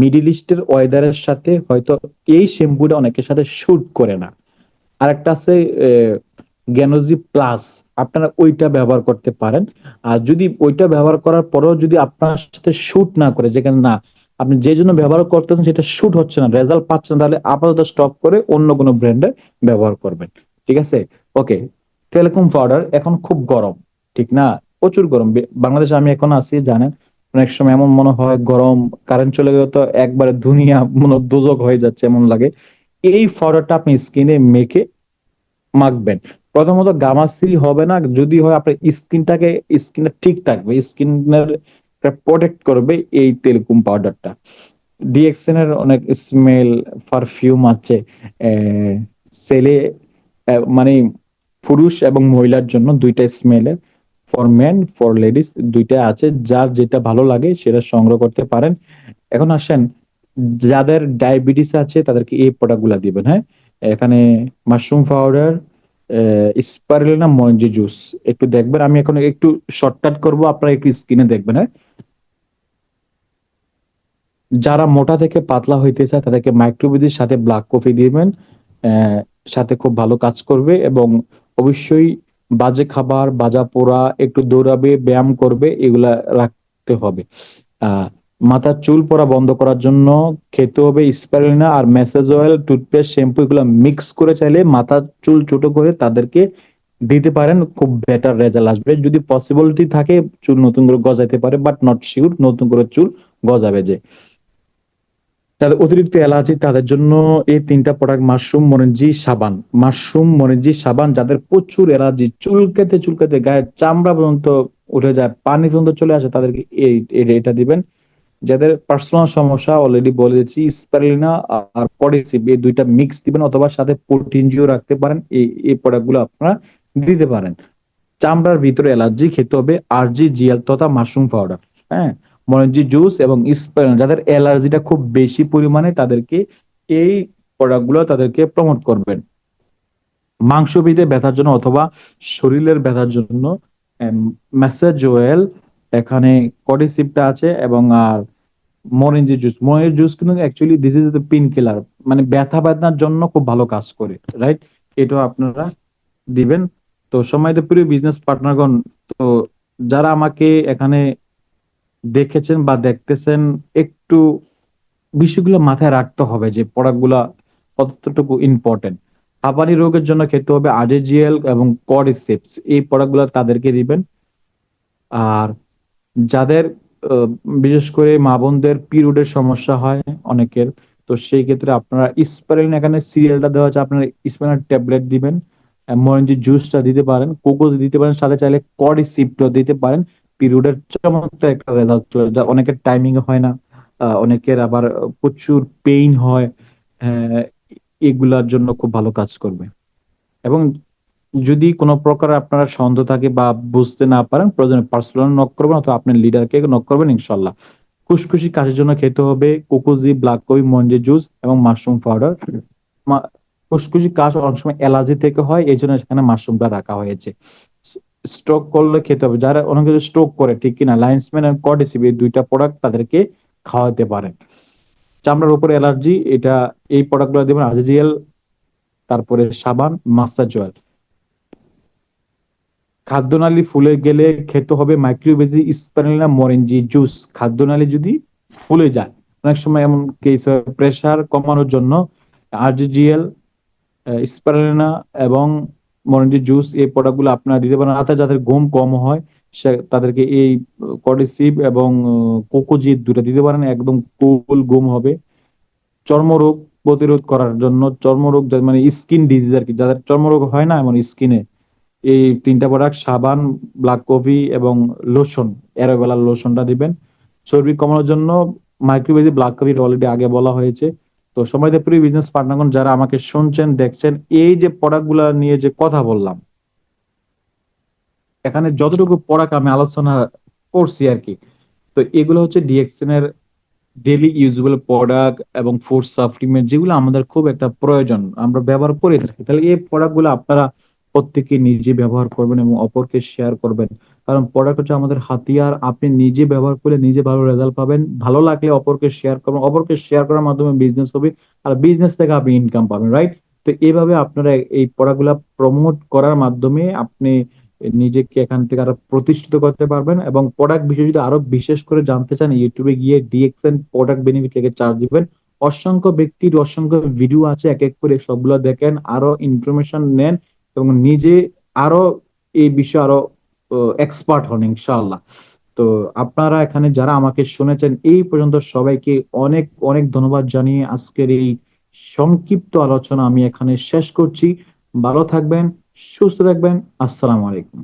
মিডিল ইস্টের ওয়েদারের সাথে হয়তো এই শ্যাম্পুটা অনেকের সাথে শুট করে না। আরেকটা আছে গ্যানোজি প্লাস, আপনারা ওইটা ব্যবহার করতে পারেন। আর যদি ওইটা ব্যবহার করার পরেও যদি আপনার সাথে শুট না করে, যেখানে না, আপনি যে জন্য ব্যবহার করতেছেন সেটা শুট হচ্ছে না, রেজাল্ট পাচ্ছেন না, তাহলে আপাতত স্টপ করে অন্য কোনো ব্র্যান্ডের ব্যবহার করবেন। ঠিক আছে? ওকে। টেলিকম পাউডার এখন খুব গরম, ঠিক না, প্রচুর গরম। বাংলাদেশে আমি এখন আছি, জানেন, অনেক সময় এমন মনে হয় গরম, কারেন্ট চলে গেলে তো একবারে দুনিয়া মনে দোজক হয়ে যাচ্ছে এমন লাগে। এই পাউডারটা আপনি স্কিনে মেখে মাখবেন। প্রথমত গামাসি হবে না, যদি হয় আপনার স্কিনটাকে, স্কিনটা ঠিক থাকবে, স্কিনের প্রোটেক্ট করবে এই তেলকুম পাউডারটা। ডিএক্সএন এর অনেক স্মেল, পারফিউম আছে, সেলে, মানে পুরুষ এবং মহিলার জন্য দুইটা স্মেলে, ফর মেন ফর লেডিস দুইটা আছে, যার যেটা ভালো লাগে সেটা সংগ্রহ করতে পারেন। এখন আসেন, যাদের ডায়াবেটিস আছে তাদেরকে এই প্রোডাক্ট গুলা দিবেন, হ্যাঁ। এখানে মাশরুম পাউডার, স্পারুলিনা মঞ্জি জুস একটু দেখবেন, আমি এখন একটু শর্টকাট করব, আপনারা একটু স্ক্রিনে দেখবেন, হ্যাঁ। যারা মোটা থেকে পাতলা হইতে চায় তাদেরকে মাইক্রোবিজির সাথে ব্ল্যাক কফি দিবেন, আহ, সাথে খুব ভালো কাজ করবে। এবং অবশ্যই বাজে খাবার, বাজা পোড়া, একটু দৌড়াবে, ব্যায়াম করবে, এগুলা রাখতে হবে। আহ মাথার চুল পড়া বন্ধ করার জন্য খেতে হবে স্পারুলিনা আর ম্যাসেজ অয়েল, টুথপেস্ট, শ্যাম্পু এগুলো মিক্স করে চাইলে মাথার চুল ছোট করে তাদেরকে দিতে পারেন, খুব বেটার রেজাল্ট আসবে। যদি পসিবিলিটি থাকে চুল নতুন করে গজাইতে পারে, বাট নট শিওর নতুন করে চুল গজাবে যে। তাদের অতিরিক্ত অ্যালার্জি তাদের জন্য এই তিনটা প্রোডাক্ট, মাশরুম মরিঞ্জি সাবান। মাশরুম মরিঞ্জি সাবান যাদের প্রচুর অ্যালার্জি, চুলকাতে চুলকাতে গায়ের চামড়া পর্যন্ত উঠে যায়, পানি পর্যন্ত চলে আসে, তাদেরকে এটা দিবেন। যাদের পার্সোনাল সমস্যা অলরেডি বলে দিচ্ছি, স্পারুলিনা আর পডিসিপ এই দুইটা মিক্স দিবেন, অথবা সাথে প্রোটিনজিও রাখতে পারেন, এই প্রোডাক্ট গুলো আপনারা দিতে পারেন। চামড়ার ভিতরে অ্যালার্জি খেতে হবে RGGL তথা মাশরুম পাউডার, হ্যাঁ। মরেঞ্জি জুস এবং যাদের অ্যালার্জিটা খুব বেশি পরিমাণে, তাদেরকে এই প্রোডাক্ট গুলো তাদেরকে প্রমোট করবেন। মাংসপেশিতে ব্যথার জন্য অথবা শরীরের ব্যথার জন্য ম্যাসাজ অয়েল, এখানে কডিসিপটা আছে, এবং আর মরেঞ্জি জুস। মরেঞ্জি জুস কিন্তু actually this is the pain killer, মানে ব্যথা বেদনার জন্য খুব ভালো কাজ করে, রাইট। এটাও আপনারা দিবেন। তো সময়ত প্রিয় বিজনেস পার্টনারগণ, তো যারা আমাকে এখানে দেখেছেন বা দেখতেছেন, একটু বিষয়গুলো মাথায় রাখতে হবে যে প্রোডাক্টগুলা কতটুকু ইম্পর্টেন্ট। হাঁপানি রোগের জন্য খেতে হবে আরজেজিএল এবং কর্ডিসেপস, এই প্রোডাক্টগুলো তাদেরকে দিবেন। আর যাদের আহ, বিশেষ করে মা বোনদের পিরিয়ডের সমস্যা হয় অনেকের, তো সেই ক্ষেত্রে আপনারা স্পাইরিন, এখানে সিরিয়ালটা দেওয়া আছে, আপনারা স্পাইরিন ট্যাবলেট দিবেন, মরেঞ্জি জুসটা দিতে পারেন, কোকোজ দিতে পারেন, সাথে চাইলে কর্ডিসিপটা দিতে পারেন। পিরিয়ডের চমৎকার একটা রেজাল্ট চলে যায়, অনেকের টাইমিং হয় না, অনেকের আবার প্রচুর পেইন হয়, আহ, এগুলার জন্য খুব ভালো কাজ করবে। এবং যদি কোনো প্রকার আপনারা সন্দেহ থাকে বা বুঝতে না পারেন, প্রয়োজনে পার্সোনাল নক করবেন, অথবা আপনার লিডারকে নক করবেন, ইনশাল্লাহ। খুশখুশি কাশির জন্য খেতে হবে কোকোজি, ব্ল্যাক কফি, মঞ্জে জুস এবং মাশরুম পাউডার। খুশখুশি কাশ অনেক সময় অ্যালার্জি থেকে হয়, এই জন্য সেখানে মাশরুমটা রাখা হয়েছে। স্ট্রোক করলে খেতে হবে, যারা অনেকে স্ট্রোক করে, ঠিক কিনা, লাইন্সম্যান এন্ড কর্ডিসিপ এই দুইটা প্রোডাক্ট তাদেরকে খাওয়াতে পারেন। চামড়ার উপরে অ্যালার্জি, এটা এই প্রোডাক্ট গুলো দেবেন, আজিজিএল, তারপরে সাবান, মাসাজ অয়েল। খাদ্যনালী ফুলে গেলে খেতে হবে মাইক্রোবেজি, স্পারুলিনা, মরেঞ্জি জুস। খাদ্যনালী যদি ফুলে যায়, অনেক সময় এমন কেস হয়, প্রেসার কমানোর জন্য RGGL, স্পারুলিনা এবং মরেঞ্জি জুস এই প্রোডাক্ট গুলো আপনারা দিতে পারেন। রাতে যাদের ঘুম কম হয়, সে তাদেরকে এই কর্ডিসিপ এবং কোকোজিট দুটো দিতে পারেন, একদম কুল ঘুম হবে। চর্মরোগ প্রতিরোধ করার জন্য, চর্মরোগ মানে স্কিন ডিজিজ আর কি, যাদের চর্মরোগ হয় না এমন স্কিনে, এই তিনটা প্রোডাক্ট, সাবান, ব্ল্যাক কফি এবং লোশন, অ্যালোভেরার লোশনটা দিবেন। চর্বি কমানোর জন্য মাইক্রোবেজি, ব্ল্যাক কফি অলরেডি আগে বলা হয়েছে। তো সময়তে প্রিয় বিজনেস পার্টনারগণ, যারা আমাকে শুনছেন দেখছেন, এই যে প্রোডাক্ট গুলা নিয়ে যে কথা বললাম, এখানে যতটুকু প্রোডাক্ট আমি আলোচনা করছি আর কি, তো এগুলো হচ্ছে ডিএক্সএন এর ডেইলি ইউজেবল প্রোডাক্ট এবং ফুড সাপ্লিমেন্ট, যেগুলো আমাদের খুব একটা প্রয়োজন, আমরা ব্যবহার করে থাকি। তাহলে এই প্রোডাক্ট গুলো আপনারা প্রত্যেকে নিজে ব্যবহার করবেন এবং অপরকে শেয়ার করবেন। কারণ প্রোডাক্ট হচ্ছে আমাদের হাতিয়ার, আপনি নিজে ব্যবহার করে নিজে ভালো রেজাল্ট পাবেন, ভালো লাগলে অপরকে শেয়ার করবেন, অপরকে শেয়ার করার মাধ্যমে বিজনেস হবে, আর বিজনেস থেকে আপনি ইনকাম পাবেন, রাইট। তো এইভাবে আপনারা এই প্রোডাক্ট গুলা প্রমোট করার মাধ্যমে আপনি নিজেকে এখান থেকে আরো প্রতিষ্ঠিত করতে পারবেন। এবং প্রোডাক্ট বিষয়ে যদি আরো বিশেষ করে জানতে চান, ইউটিউবে গিয়ে ডিএক্সএন প্রোডাক্ট বেনিফিট লিখে চার্জ দিবেন। অসংখ্য ব্যক্তির অসংখ্য ভিডিও আছে, এক এক করে সবগুলো দেখেন, আরো ইনফরমেশন নেন, এবং নিজে আরো এই বিষয়ে আরো এক্সপার্ট হন, ইনশাআল্লাহ। তো আপনারা এখানে যারা আমাকে শুনেছেন এই পর্যন্ত, সবাইকে অনেক অনেক ধন্যবাদ জানিয়ে আজকের এই সংক্ষিপ্ত আলোচনা আমি এখানে শেষ করছি। ভালো থাকবেন, সুস্থ থাকবেন। আসসালামু আলাইকুম।